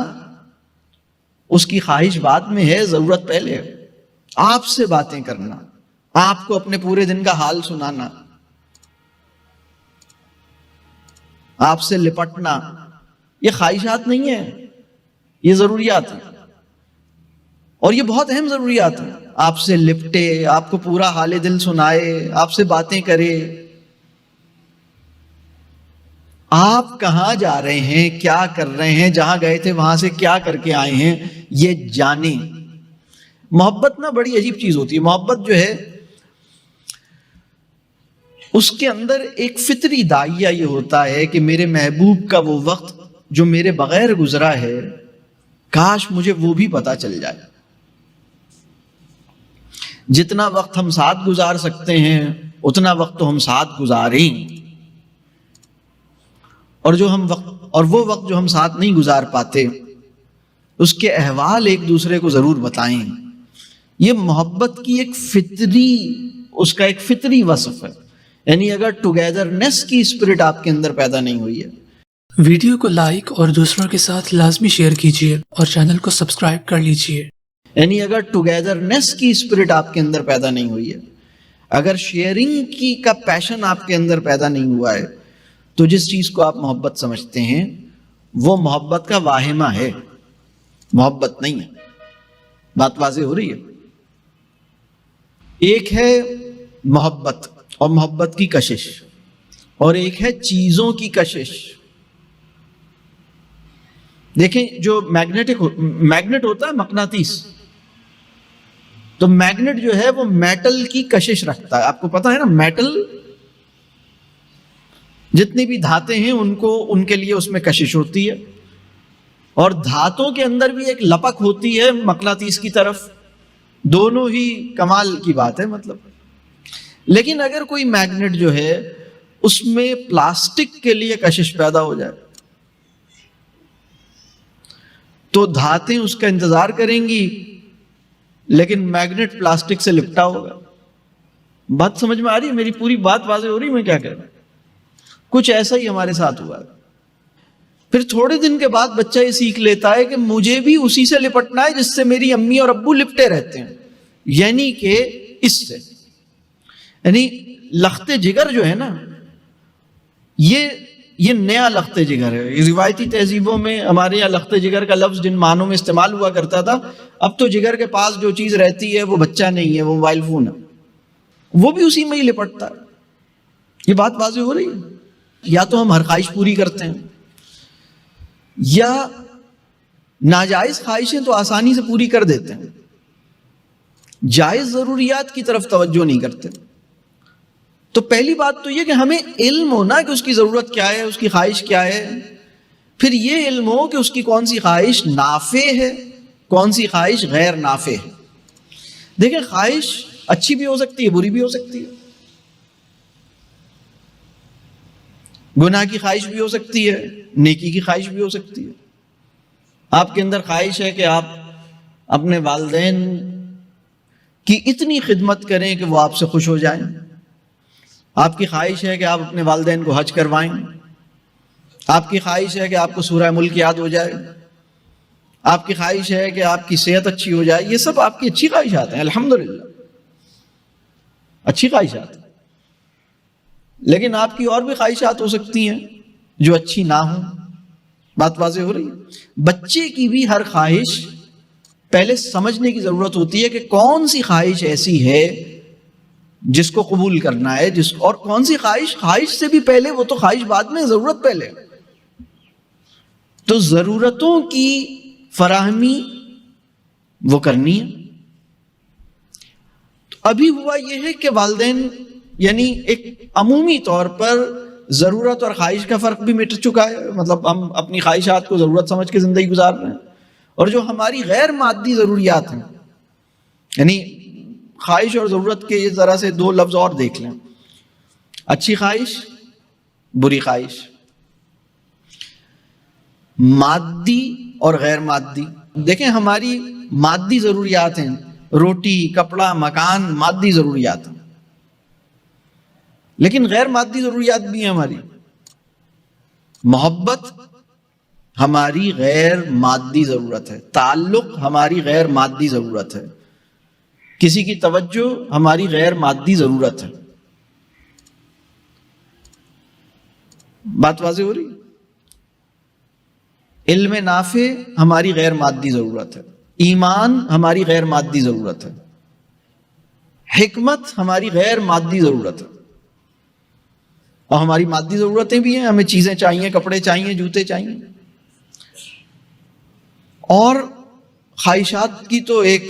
اس کی خواہش بعد میں ہے، ضرورت پہلے ہے. آپ سے باتیں کرنا، آپ کو اپنے پورے دن کا حال سنانا، آپ سے لپٹنا، یہ خواہشات نہیں ہیں، یہ ضروریات ہیں. اور یہ بہت اہم ضروریات ہیں. آپ سے لپٹے، آپ کو پورا حال دل سنائے، آپ سے باتیں کرے. آپ کہاں جا رہے ہیں، کیا کر رہے ہیں، جہاں گئے تھے وہاں سے کیا کر کے آئے ہیں، یہ جانیں. محبت نا بڑی عجیب چیز ہوتی ہے. محبت جو ہے اس کے اندر ایک فطری داعیہ یہ ہوتا ہے کہ میرے محبوب کا وہ وقت جو میرے بغیر گزرا ہے کاش مجھے وہ بھی پتا چل جائے. جتنا وقت ہم ساتھ گزار سکتے ہیں اتنا وقت تو ہم ساتھ گزاریں، اور وہ وقت جو ہم ساتھ نہیں گزار پاتے اس کے احوال ایک دوسرے کو ضرور بتائیں. یہ محبت کی اس کا ایک فطری وصف ہے. یعنی اگر ٹوگیدرنس کی اسپرٹ آپ کے اندر پیدا نہیں ہوئی ہے. ویڈیو کو لائک اور دوسروں کے ساتھ لازمی شیئر کیجیے اور چینل کو سبسکرائب کر لیجیے. یعنی اگر ٹوگیدرنس کی اسپرٹ آپ کے اندر پیدا نہیں ہوئی ہے، اگر شیئرنگ کا پیشن آپ کے اندر پیدا نہیں ہوا ہے، تو جس چیز کو آپ محبت سمجھتے ہیں وہ محبت کا واہمہ ہے، محبت نہیں ہے. بات واضح ہو رہی ہے؟ ایک ہے محبت اور محبت کی کشش، اور ایک ہے چیزوں کی کشش. دیکھیں جو میگنیٹ ہوتا ہے، مقناطیس، تو میگنیٹ جو ہے وہ میٹل کی کشش رکھتا ہے. آپ کو پتا ہے نا، میٹل جتنی بھی دھاتیں ہیں ان کے لیے اس میں کشش ہوتی ہے، اور دھاتوں کے اندر بھی ایک لپک ہوتی ہے مقناطیس کی طرف. دونوں ہی کمال کی بات ہے مطلب. لیکن اگر کوئی میگنیٹ جو ہے اس میں پلاسٹک کے لیے کشش پیدا ہو جائے تو دھاتیں اس کا انتظار کریں گی، لیکن میگنیٹ پلاسٹک سے لپٹا ہوگا. بات سمجھ میں آ رہی ہے؟ میری پوری بات واضح ہو رہی ہے میں کیا کہہ رہا ہوں؟ کچھ ایسا ہی ہمارے ساتھ ہوا ہے. پھر تھوڑے دن کے بعد بچہ یہ سیکھ لیتا ہے کہ مجھے بھی اسی سے لپٹنا ہے جس سے میری امی اور ابو لپٹے رہتے ہیں، یعنی کہ اس سے. یعنی لخت جگر جو ہے نا، یہ نیا لخت جگر ہے. روایتی تہذیبوں میں ہمارے یہاں لخت جگر کا لفظ جن معنوں میں استعمال ہوا کرتا تھا، اب تو جگر کے پاس جو چیز رہتی ہے وہ بچہ نہیں ہے، وہ موبائل فون ہے، وہ بھی اسی میں ہی لپٹتا ہے. یہ بات واضح ہو رہی ہے؟ یا تو ہم ہر خواہش پوری کرتے ہیں، یا ناجائز خواہشیں تو آسانی سے پوری کر دیتے ہیں، جائز ضروریات کی طرف توجہ نہیں کرتے. تو پہلی بات تو یہ کہ ہمیں علم ہونا کہ اس کی ضرورت کیا ہے، اس کی خواہش کیا ہے. پھر یہ علم ہو کہ اس کی کون سی خواہش نافع ہے، کون سی خواہش غیر نافع ہے. دیکھیں خواہش اچھی بھی ہو سکتی ہے، بری بھی ہو سکتی ہے. گناہ کی خواہش بھی ہو سکتی ہے، نیکی کی خواہش بھی ہو سکتی ہے. آپ کے اندر خواہش ہے کہ آپ اپنے والدین کی اتنی خدمت کریں کہ وہ آپ سے خوش ہو جائیں. آپ کی خواہش ہے کہ آپ اپنے والدین کو حج کروائیں. آپ کی خواہش ہے کہ آپ کو سورہ ملک یاد ہو جائے. آپ کی خواہش ہے کہ آپ کی صحت اچھی ہو جائے. یہ سب آپ کی اچھی خواہشات ہیں، الحمدللہ اچھی خواہشات ہیں. لیکن آپ کی اور بھی خواہشات ہو سکتی ہیں جو اچھی نہ ہوں. بات واضح ہو رہی ہے؟ بچے کی بھی ہر خواہش پہلے سمجھنے کی ضرورت ہوتی ہے کہ کون سی خواہش ایسی ہے جس کو قبول کرنا ہے، اور کون سی خواہش سے بھی پہلے، وہ تو خواہش بعد میں، ضرورت پہلے. تو ضرورتوں کی فراہمی وہ کرنی ہے. تو ابھی ہوا یہ ہے کہ والدین، یعنی ایک عمومی طور پر ضرورت اور خواہش کا فرق بھی مٹ چکا ہے. مطلب ہم اپنی خواہشات کو ضرورت سمجھ کے زندگی گزار رہے ہیں، اور جو ہماری غیر مادی ضروریات ہیں، یعنی خواہش اور ضرورت کے اس طرح سے دو لفظ اور دیکھ لیں: اچھی خواہش، بری خواہش. مادی اور غیر مادی. دیکھیں ہماری مادی ضروریات ہیں، روٹی، کپڑا، مکان، مادی ضروریات ہیں. لیکن غیر مادی ضروریات بھی ہیں ہماری. محبت ہماری غیر مادی ضرورت ہے، تعلق ہماری غیر مادی ضرورت ہے، کسی کی توجہ ہماری غیر مادی ضرورت ہے. بات واضح ہو رہی؟ علم نافع ہماری غیر مادی ضرورت ہے، ایمان ہماری غیر مادی ضرورت ہے، حکمت ہماری غیر مادی ضرورت ہے. اور ہماری مادی ضرورتیں بھی ہیں، ہمیں چیزیں چاہیے، کپڑے چاہیے، جوتے چاہیے. اور خواہشات کی تو ایک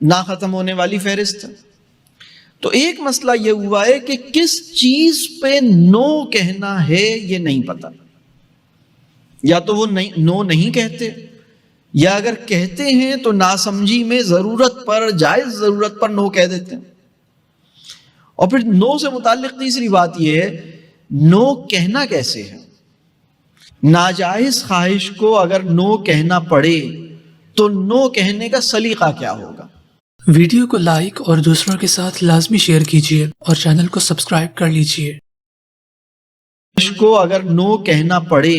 نہ ختم ہونے والی فہرست ہے. تو ایک مسئلہ یہ ہوا ہے کہ کس چیز پہ نو کہنا ہے یہ نہیں پتا. یا تو وہ نو نہیں کہتے، یا اگر کہتے ہیں تو ناسمجھی میں ضرورت پر، جائز ضرورت پر نو کہہ دیتے ہیں. اور پھر نو سے متعلق تیسری بات یہ ہے، نو کہنا کیسے ہے. ناجائز خواہش کو اگر نو کہنا پڑے تو نو کہنے کا سلیقہ کیا ہوگا. ویڈیو کو لائک اور دوسروں کے ساتھ لازمی شیئر کیجیے اور چینل کو سبسکرائب کر لیجیے. خواہش کو اگر نو کہنا پڑے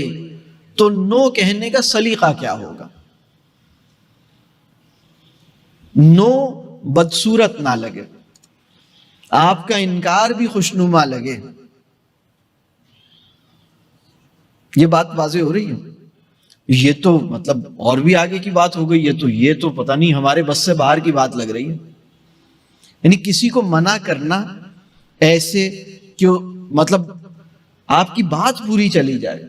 تو نو کہنے کا سلیقہ کیا ہوگا. نو بدصورت نہ لگے، آپ کا انکار بھی خوشنما لگے. یہ بات واضح ہو رہی ہے. یہ تو مطلب اور بھی آگے کی بات ہو گئی. یہ تو پتہ نہیں ہمارے بس سے باہر کی بات لگ رہی ہے. یعنی کسی کو منع کرنا ایسے کہ مطلب آپ کی بات پوری چلی جائے.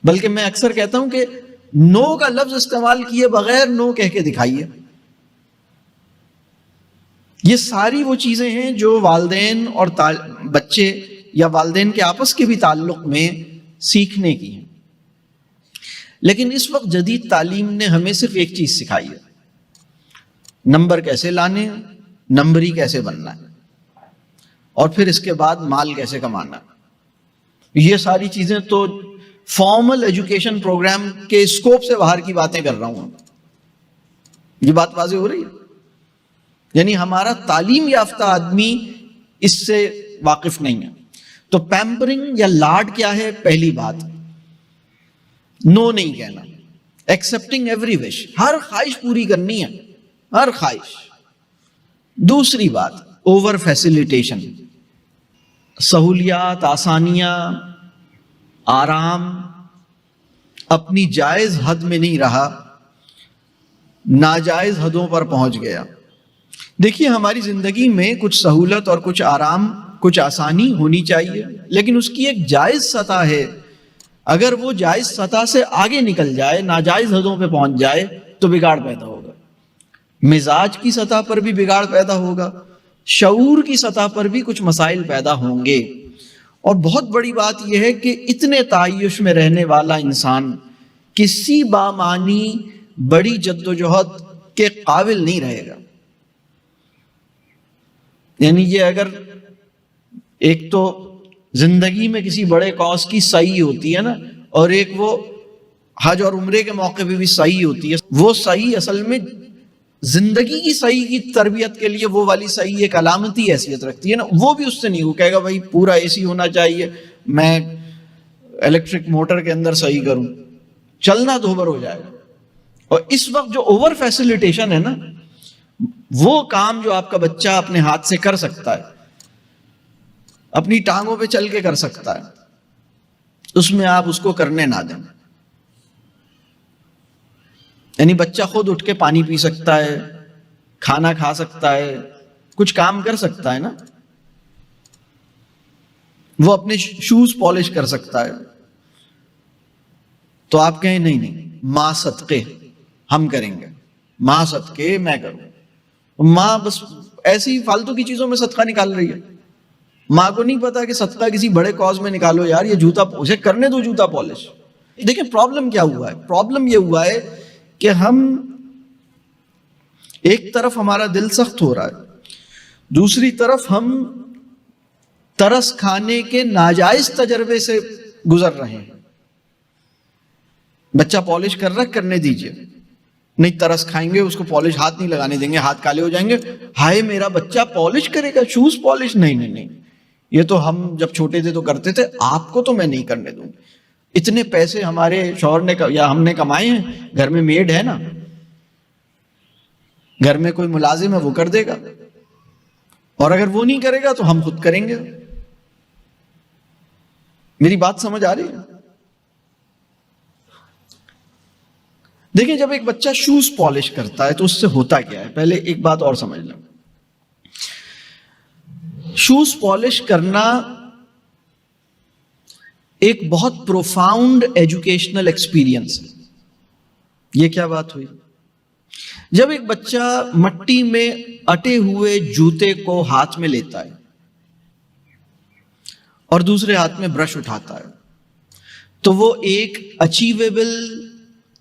بلکہ میں اکثر کہتا ہوں کہ نو کا لفظ استعمال کیے بغیر نو کہہ کے دکھائیے. یہ ساری وہ چیزیں ہیں جو والدین اور بچے یا والدین کے آپس کے بھی تعلق میں سیکھنے کی ہیں. لیکن اس وقت جدید تعلیم نے ہمیں صرف ایک چیز سکھائی ہے، نمبر کیسے لانے ہیں، نمبری کیسے بننا ہے، اور پھر اس کے بعد مال کیسے کمانا ہے. یہ ساری چیزیں تو فارمل ایجوکیشن پروگرام کے اسکوپ سے باہر کی باتیں کر رہا ہوں. یہ بات واضح ہو رہی ہے. یعنی ہمارا تعلیم یافتہ آدمی اس سے واقف نہیں ہے. تو پیمپرنگ یا لاڈ کیا ہے؟ پہلی بات نو نہیں کہنا، ایکسپٹنگ ایوری وش، ہر خواہش پوری کرنی ہے، ہر خواہش. دوسری بات اوور فیسیلیٹیشن، سہولیات، آسانیاں، آرام اپنی جائز حد میں نہیں رہا، ناجائز حدوں پر پہنچ گیا. دیکھیے ہماری زندگی میں کچھ سہولت اور کچھ آرام، کچھ آسانی ہونی چاہیے، لیکن اس کی ایک جائز سطح ہے. اگر وہ جائز سطح سے آگے نکل جائے، ناجائز حدوں پہ پہنچ جائے تو بگاڑ پیدا ہوگا. مزاج کی سطح پر بھی بگاڑ پیدا ہوگا، شعور کی سطح پر بھی کچھ مسائل پیدا ہوں گے. اور بہت بڑی بات یہ ہے کہ اتنے تعیش میں رہنے والا انسان کسی بامانی بڑی جدوجہد کے قابل نہیں رہے گا. یعنی یہ اگر ایک تو زندگی میں کسی بڑے کاز کی صحیح ہوتی ہے نا، اور ایک وہ حج اور عمرے کے موقع پہ بھی صحیح ہوتی ہے، وہ صحیح اصل میں زندگی کی صحیح کی تربیت کے لیے وہ والی صحیح ایک علامتی حیثیت رکھتی ہے نا. وہ بھی اس سے نہیں، وہ کہے گا بھائی پورا اے سی ہونا چاہیے، میں الیکٹرک موٹر کے اندر صحیح کروں، چلنا دوبر ہو جائے گا. اور اس وقت جو اوور فیسیلیٹیشن ہے نا، وہ کام جو آپ کا بچہ اپنے ہاتھ سے کر سکتا ہے، اپنی ٹانگوں پہ چل کے کر سکتا ہے، اس میں آپ اس کو کرنے نہ دیں. یعنی بچہ خود اٹھ کے پانی پی سکتا ہے، کھانا کھا سکتا ہے، کچھ کام کر سکتا ہے نا، وہ اپنے شوز پالش کر سکتا ہے. تو آپ کہیں نہیں ماں صدقے ہم کریں گے، ماں صدقے میں کروں. ماں بس ایسی فالتو کی چیزوں میں صدقہ نکال رہی ہے. ماں کو نہیں پتا کہ صدقہ کسی بڑے کاز میں نکالو. یار یہ جوتا اسے کرنے دو، جوتا پالش. دیکھیں پرابلم کیا ہوا ہے، پرابلم یہ ہوا ہے کہ ہم ایک طرف ہمارا دل سخت ہو رہا ہے، دوسری طرف ہم ترس کھانے کے ناجائز تجربے سے گزر رہے ہیں. بچہ پالش کر رہا، کرنے دیجئے. نہیں ترس کھائیں گے، اس کو پالش ہاتھ نہیں لگانے دیں گے، ہاتھ کالے ہو جائیں گے. ہائے میرا بچہ پالش کرے گا، شوز پالش؟ نہیں، یہ تو ہم جب چھوٹے تھے تو کرتے تھے، آپ کو تو میں نہیں کرنے دوں. اتنے پیسے ہمارے شوہر نے یا ہم نے کمائے ہیں، گھر میں میڈ ہے نا، گھر میں کوئی ملازم ہے وہ کر دے گا، اور اگر وہ نہیں کرے گا تو ہم خود کریں گے. میری بات سمجھ آ رہی ہے؟ دیکھیں جب ایک بچہ شوز پالش کرتا ہے تو اس سے ہوتا کیا ہے؟ پہلے ایک بات اور سمجھ لیں. شوز پالش کرنا ایک بہت پروفاؤنڈ ایجوکیشنل ایکسپیرینس ہے. یہ کیا بات ہوئی؟ جب ایک بچہ مٹی میں اٹے ہوئے جوتے کو ہاتھ میں لیتا ہے اور دوسرے ہاتھ میں برش اٹھاتا ہے تو وہ ایک اچیویبل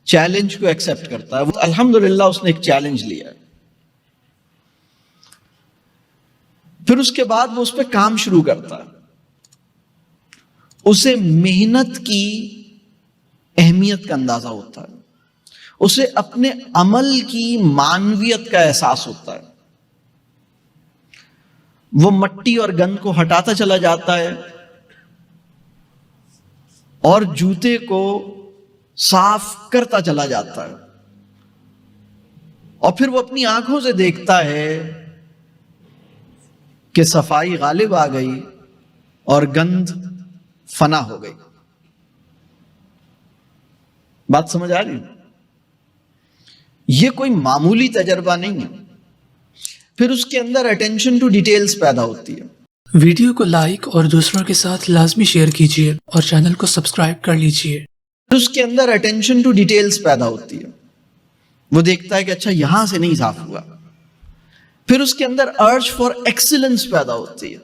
چیلنج کو ایکسپٹ کرتا ہے. الحمدللہ اس نے ایک چیلنج لیا ہے. پھر اس کے بعد وہ اس پہ کام شروع کرتا ہے. اسے محنت کی اہمیت کا اندازہ ہوتا ہے, اسے اپنے عمل کی معنویت کا احساس ہوتا ہے. وہ مٹی اور گند کو ہٹاتا چلا جاتا ہے اور جوتے کو صاف کرتا چلا جاتا ہے, اور پھر وہ اپنی آنکھوں سے دیکھتا ہے کہ صفائی غالب آ گئی اور گند فنا ہو گئی. بات سمجھ آ رہی؟ یہ کوئی معمولی تجربہ نہیں ہے. پھر اس کے اندر اٹینشن ٹو ڈیٹیلز پیدا ہوتی ہے. ویڈیو کو لائک اور دوسروں کے ساتھ لازمی شیئر کیجیے اور چینل کو سبسکرائب کر لیجیے. پھر اس کے اندر اٹینشن ٹو ڈیٹیلز پیدا ہوتی ہے. وہ دیکھتا ہے کہ اچھا یہاں سے نہیں صاف ہوا. پھر اس کے اندر ارج فار ایکسلنس پیدا ہوتی ہے.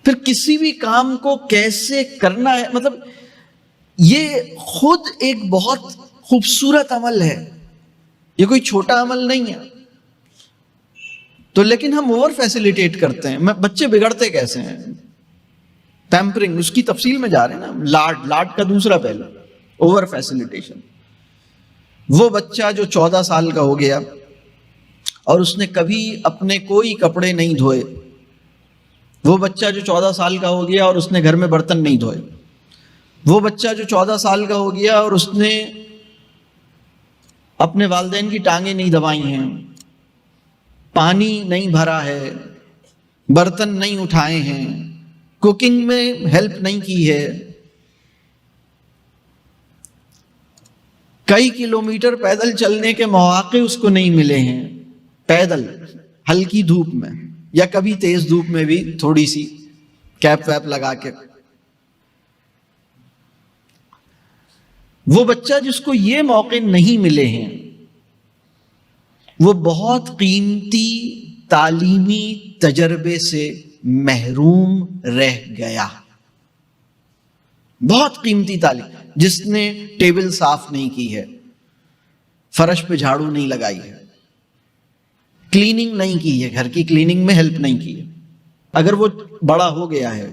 پھر کسی بھی کام کو کیسے کرنا ہے, مطلب یہ خود ایک بہت خوبصورت عمل ہے, یہ کوئی چھوٹا عمل نہیں ہے. تو لیکن ہم اوور فیسیلیٹیٹ کرتے ہیں. بچے بگڑتے کیسے ہیں؟ پیمپرنگ, اس کی تفصیل میں جا رہے ہیں نا. لاڈ کا دوسرا پہلو اوور فیسیلیٹیشن. وہ بچہ جو 14 سال کا ہو گیا اور اس نے کبھی اپنے کوئی کپڑے نہیں دھوئے, وہ بچہ جو 14 سال کا ہو گیا اور اس نے گھر میں برتن نہیں دھوئے, وہ بچہ جو 14 سال کا ہو گیا اور اس نے اپنے والدین کی ٹانگیں نہیں دبائی ہیں, پانی نہیں بھرا ہے, برتن نہیں اٹھائے ہیں, کوکنگ میں ہیلپ نہیں کی ہے, کئی کلومیٹر پیدل چلنے کے مواقع اس کو نہیں ملے ہیں, پیدل ہلکی دھوپ میں یا کبھی تیز دھوپ میں بھی تھوڑی سی کیپ ویپ لگا کے. وہ بچہ جس کو یہ موقع نہیں ملے ہیں وہ بہت قیمتی تعلیمی تجربے سے محروم رہ گیا. بہت قیمتی تعلیم, جس نے ٹیبل صاف نہیں کی ہے, فرش پہ جھاڑو نہیں لگائی ہے, کلیننگ نہیں کی ہے, گھر کی کلیننگ میں ہیلپ نہیں کی ہے. اگر وہ بڑا ہو گیا ہے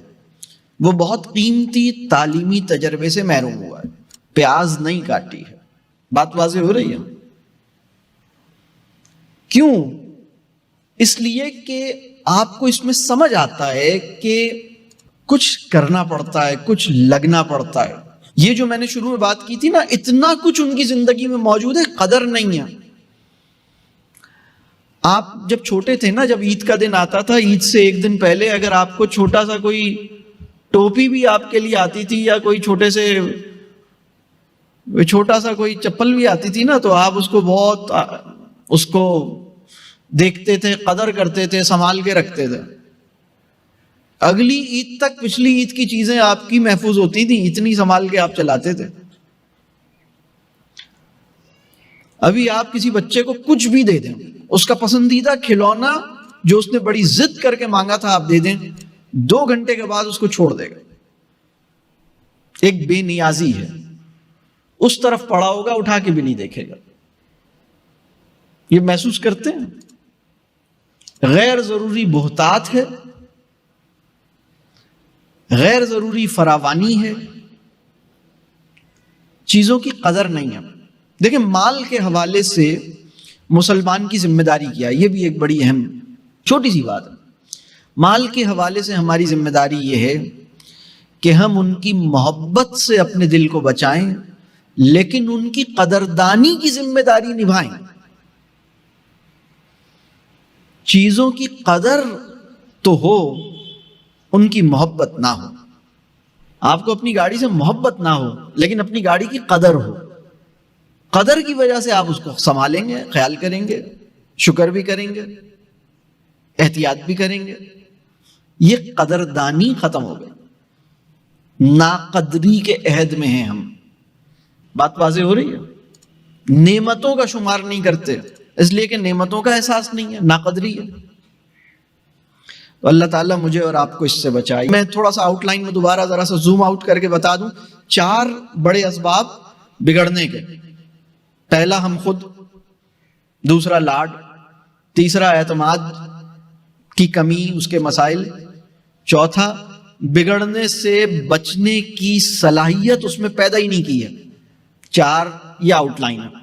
وہ بہت قیمتی تعلیمی تجربے سے محروم ہوا ہے. پیاز نہیں کاٹی ہے. بات واضح ہو رہی ہے؟ کیوں؟ اس لیے کہ آپ کو اس میں سمجھ آتا ہے کہ کچھ کرنا پڑتا ہے, کچھ لگنا پڑتا ہے. یہ جو میں نے شروع میں بات کی تھی نا, اتنا کچھ ان کی زندگی میں موجود ہے, قدر نہیں ہے. آپ جب چھوٹے تھے نا, جب عید کا دن آتا تھا, عید سے ایک دن پہلے اگر آپ کو چھوٹا سا کوئی ٹوپی بھی آپ کے لیے آتی تھی یا کوئی چھوٹا سا کوئی چپل بھی آتی تھی نا, تو آپ اس کو بہت اس کو دیکھتے تھے, قدر کرتے تھے, سنبھال کے رکھتے تھے. اگلی عید تک پچھلی عید کی چیزیں آپ کی محفوظ ہوتی تھیں, اتنی سنبھال کے آپ چلاتے تھے. ابھی آپ کسی بچے کو کچھ بھی دے دیں, اس کا پسندیدہ کھلونا جو اس نے بڑی ضد کر کے مانگا تھا آپ دے دیں, 2 گھنٹے کے بعد اس کو چھوڑ دے گا. ایک بے نیازی ہے, اس طرف پڑا ہوگا, اٹھا کے بھی نہیں دیکھے گا. یہ محسوس کرتے ہیں؟ غیر ضروری بہتات ہے, غیر ضروری فراوانی ہے, چیزوں کی قدر نہیں ہے. دیکھیں, مال کے حوالے سے مسلمان کی ذمہ داری کیا ہے, یہ بھی ایک بڑی اہم چھوٹی سی بات ہے. مال کے حوالے سے ہماری ذمہ داری یہ ہے کہ ہم ان کی محبت سے اپنے دل کو بچائیں, لیکن ان کی قدردانی کی ذمہ داری نبھائیں. چیزوں کی قدر تو ہو, ان کی محبت نہ ہو. آپ کو اپنی گاڑی سے محبت نہ ہو, لیکن اپنی گاڑی کی قدر ہو. قدر کی وجہ سے آپ اس کو سنبھالیں گے, خیال کریں گے, شکر بھی کریں گے, احتیاط بھی کریں گے. یہ قدردانی ختم ہو گئی, ناقدری کے عہد میں ہیں ہم. بات واضح ہو رہی ہے؟ نعمتوں کا شمار نہیں کرتے اس لیے کہ نعمتوں کا احساس نہیں ہے، ناقدری ہے۔ تو اللہ تعالیٰ مجھے اور آپ کو اس سے بچائے۔ میں تھوڑا سا آؤٹ لائن میں دوبارہ ذرا سا زوم آؤٹ کر کے بتا دوں 4 بڑے اسباب بگڑنے کے۔ پہلا ہم خود، دوسرا لاڈ، تیسرا اعتماد کی کمی، اس کے مسائل، چوتھا بگڑنے سے بچنے کی صلاحیت اس میں پیدا ہی نہیں کی ہے۔ 4 یہ آؤٹ لائن ہے۔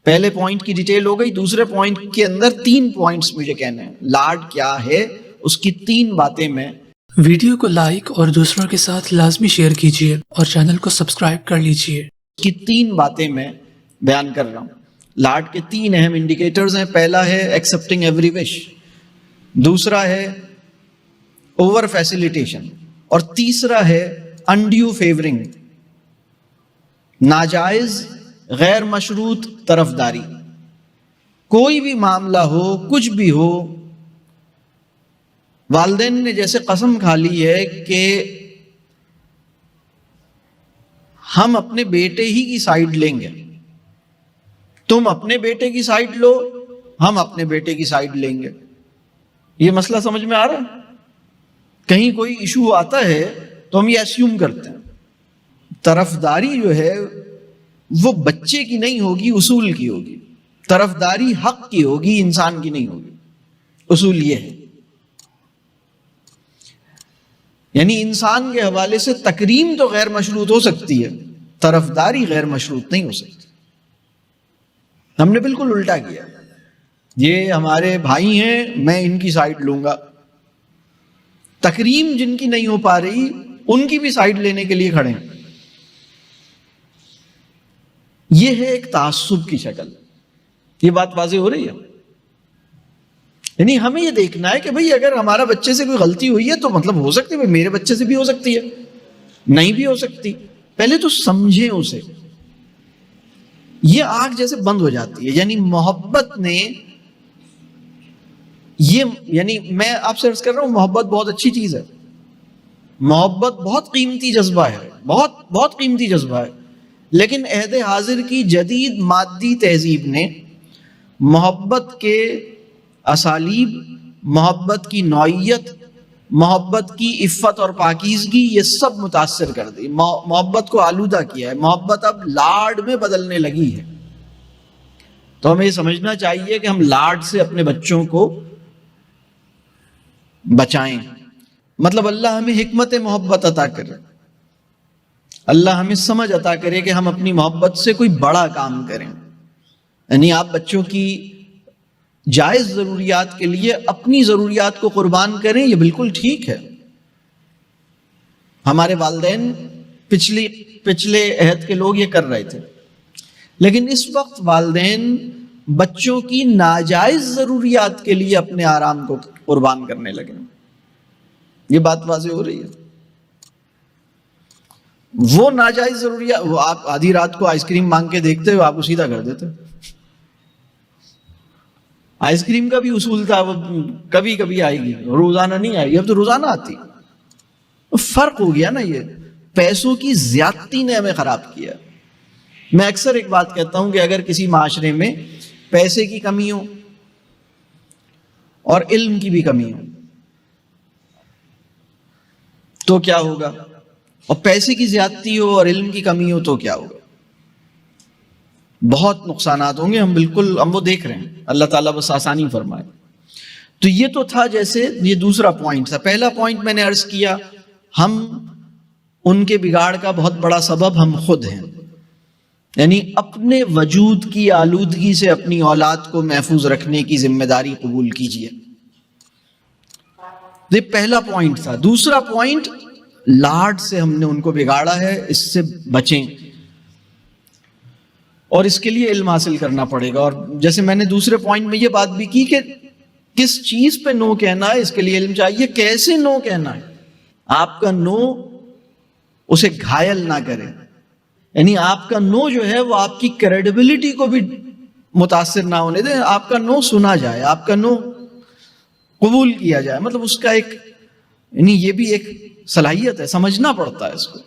پہلے پوائنٹ کی ڈیٹیل ہو گئی، دوسرے پوائنٹ کے اندر 3 پوائنٹس مجھے کہنے ہیں۔ لاڈ کیا ہے اس کی 3 باتیں میں ویڈیو کو لائک اور دوسروں کے ساتھ لازمی شیئر کیجیے اور چینل کو سبسکرائب کر لیجیے۔ اس کی 3 باتیں میں بیان کر رہا ہوں۔ لاڈ کے 3 اہم انڈیکیٹرز ہیں۔ پہلا ہے ایکسپٹنگ ایوری وش، دوسرا ہے اوور فیسیلیٹیشن، اور تیسرا ہے انڈیو فیورنگ، ناجائز غیر مشروط طرفداری۔ کوئی بھی معاملہ ہو، کچھ بھی ہو، والدین نے جیسے قسم کھا لی ہے کہ ہم اپنے بیٹے ہی کی سائیڈ لیں گے، تم اپنے بیٹے کی سائیڈ لو، ہم اپنے بیٹے کی سائیڈ لیں گے۔ یہ مسئلہ سمجھ میں آ رہا ہے؟ کہیں کوئی ایشو آتا ہے تو ہم یہ اسیوم کرتے ہیں۔ طرفداری جو ہے وہ بچے کی نہیں ہوگی، اصول کی ہوگی۔ طرفداری حق کی ہوگی، انسان کی نہیں ہوگی۔ اصول یہ ہے، یعنی انسان کے حوالے سے تکریم تو غیر مشروط ہو سکتی ہے، طرفداری غیر مشروط نہیں ہو سکتی۔ ہم نے بالکل الٹا کیا، یہ ہمارے بھائی ہیں، میں ان کی سائیڈ لوں گا۔ تکریم جن کی نہیں ہو پا رہی ان کی بھی سائیڈ لینے کے لیے کھڑے ہیں۔ یہ ہے ایک تعصب کی شکل۔ یہ بات واضح ہو رہی ہے؟ یعنی ہمیں یہ دیکھنا ہے کہ بھئی اگر ہمارا بچے سے کوئی غلطی ہوئی ہے تو مطلب ہو سکتی ہے میرے بچے سے بھی ہو سکتی ہے، نہیں بھی ہو سکتی۔ پہلے تو سمجھیں اسے۔ یہ آنکھ جیسے بند ہو جاتی ہے، یعنی محبت نے یعنی میں آپ سے عرض کر رہا ہوں، محبت بہت اچھی چیز ہے، محبت بہت قیمتی جذبہ ہے، بہت بہت قیمتی جذبہ ہے، لیکن عہد حاضر کی جدید مادی تہذیب نے محبت کے اسالیب، محبت کی نوعیت، محبت کی عفت اور پاکیزگی، یہ سب متاثر کر دی، محبت کو آلودہ کیا ہے۔ محبت اب لاڈ میں بدلنے لگی ہے۔ تو ہمیں یہ سمجھنا چاہیے کہ ہم لاڈ سے اپنے بچوں کو بچائیں۔ مطلب اللہ ہمیں حکمت محبت عطا کرے، اللہ ہمیں سمجھ عطا کرے کہ ہم اپنی محبت سے کوئی بڑا کام کریں۔ یعنی آپ بچوں کی جائز ضروریات کے لیے اپنی ضروریات کو قربان کریں، یہ بالکل ٹھیک ہے۔ ہمارے والدین پچھلے عہد کے لوگ یہ کر رہے تھے، لیکن اس وقت والدین بچوں کی ناجائز ضروریات کے لیے اپنے آرام کو قربان کرنے لگے۔ یہ بات واضح ہو رہی ہے؟ وہ ناجائز ضروریات، وہ آپ آدھی رات کو آئس کریم مانگ کے دیکھتے ہو، آپ کو سیدھا کر دیتے۔ آئس کریم کا بھی اصول تھا، وہ کبھی کبھی آئے گی، روزانہ نہیں آئے گی، اب تو روزانہ آتی۔ فرق ہو گیا نا، یہ پیسوں کی زیادتی نے ہمیں خراب کیا۔ میں اکثر ایک بات کہتا ہوں کہ اگر کسی معاشرے میں پیسے کی کمی ہو اور علم کی بھی کمی ہو تو کیا ہوگا، اور پیسے کی زیادتی ہو اور علم کی کمی ہو تو کیا ہوگا؟ بہت نقصانات ہوں گے۔ ہم وہ دیکھ رہے ہیں، اللہ تعالیٰ بس آسانی فرمائے۔ تو یہ تو تھا، جیسے یہ دوسرا پوائنٹ تھا۔ پہلا پوائنٹ میں نے عرض کیا، ہم ان کے بگاڑ کا بہت بڑا سبب ہم خود ہیں، یعنی اپنے وجود کی آلودگی سے اپنی اولاد کو محفوظ رکھنے کی ذمہ داری قبول کیجیے۔ یہ پہلا پوائنٹ تھا۔ دوسرا پوائنٹ، لاڈ سے ہم نے ان کو بگاڑا ہے، اس سے بچیں، اور اس کے لیے علم حاصل کرنا پڑے گا۔ اور جیسے میں نے دوسرے پوائنٹ میں یہ بات بھی کی کہ کس چیز پہ نو کہنا ہے، اس کے لیے علم چاہیے، کیسے نو کہنا ہے۔ آپ کا نو اسے گھائل نہ کرے، یعنی آپ کا نو جو ہے وہ آپ کی کریڈیبلٹی کو بھی متاثر نہ ہونے دے، آپ کا نو سنا جائے، آپ کا نو قبول کیا جائے۔ مطلب اس کا ایک، یعنی یہ بھی ایک صلاحیت ہے، سمجھنا پڑتا ہے اس کو۔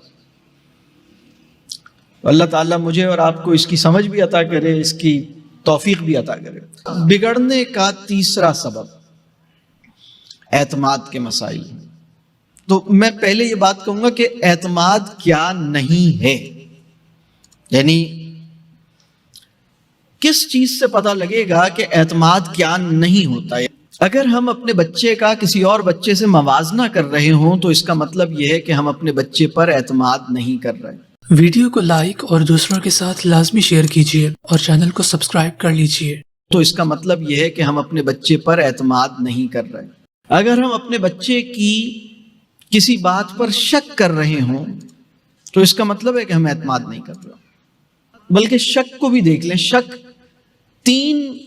اللہ تعالیٰ مجھے اور آپ کو اس کی سمجھ بھی عطا کرے، اس کی توفیق بھی عطا کرے۔ بگڑنے کا تیسرا سبب اعتماد کے مسائل۔ تو میں پہلے یہ بات کہوں گا کہ اعتماد کیا نہیں ہے، یعنی کس چیز سے پتہ لگے گا کہ اعتماد کیا نہیں ہوتا ہے۔ اگر ہم اپنے بچے کا کسی اور بچے سے موازنہ کر رہے ہوں تو اس کا مطلب یہ ہے کہ ہم اپنے بچے پر اعتماد نہیں کر رہے۔ ویڈیو کو لائک اور دوسروں کے ساتھ لازمی شیئر کیجیے اور چینل کو سبسکرائب کر لیجیے۔ تو اس کا مطلب یہ ہے کہ ہم اپنے بچے پر اعتماد نہیں کر رہے۔ اگر ہم اپنے بچے کی کسی بات پر شک کر رہے ہوں تو اس کا مطلب ہے کہ ہم اعتماد نہیں کر رہے۔ بلکہ شک کو بھی دیکھ لیں، شک 3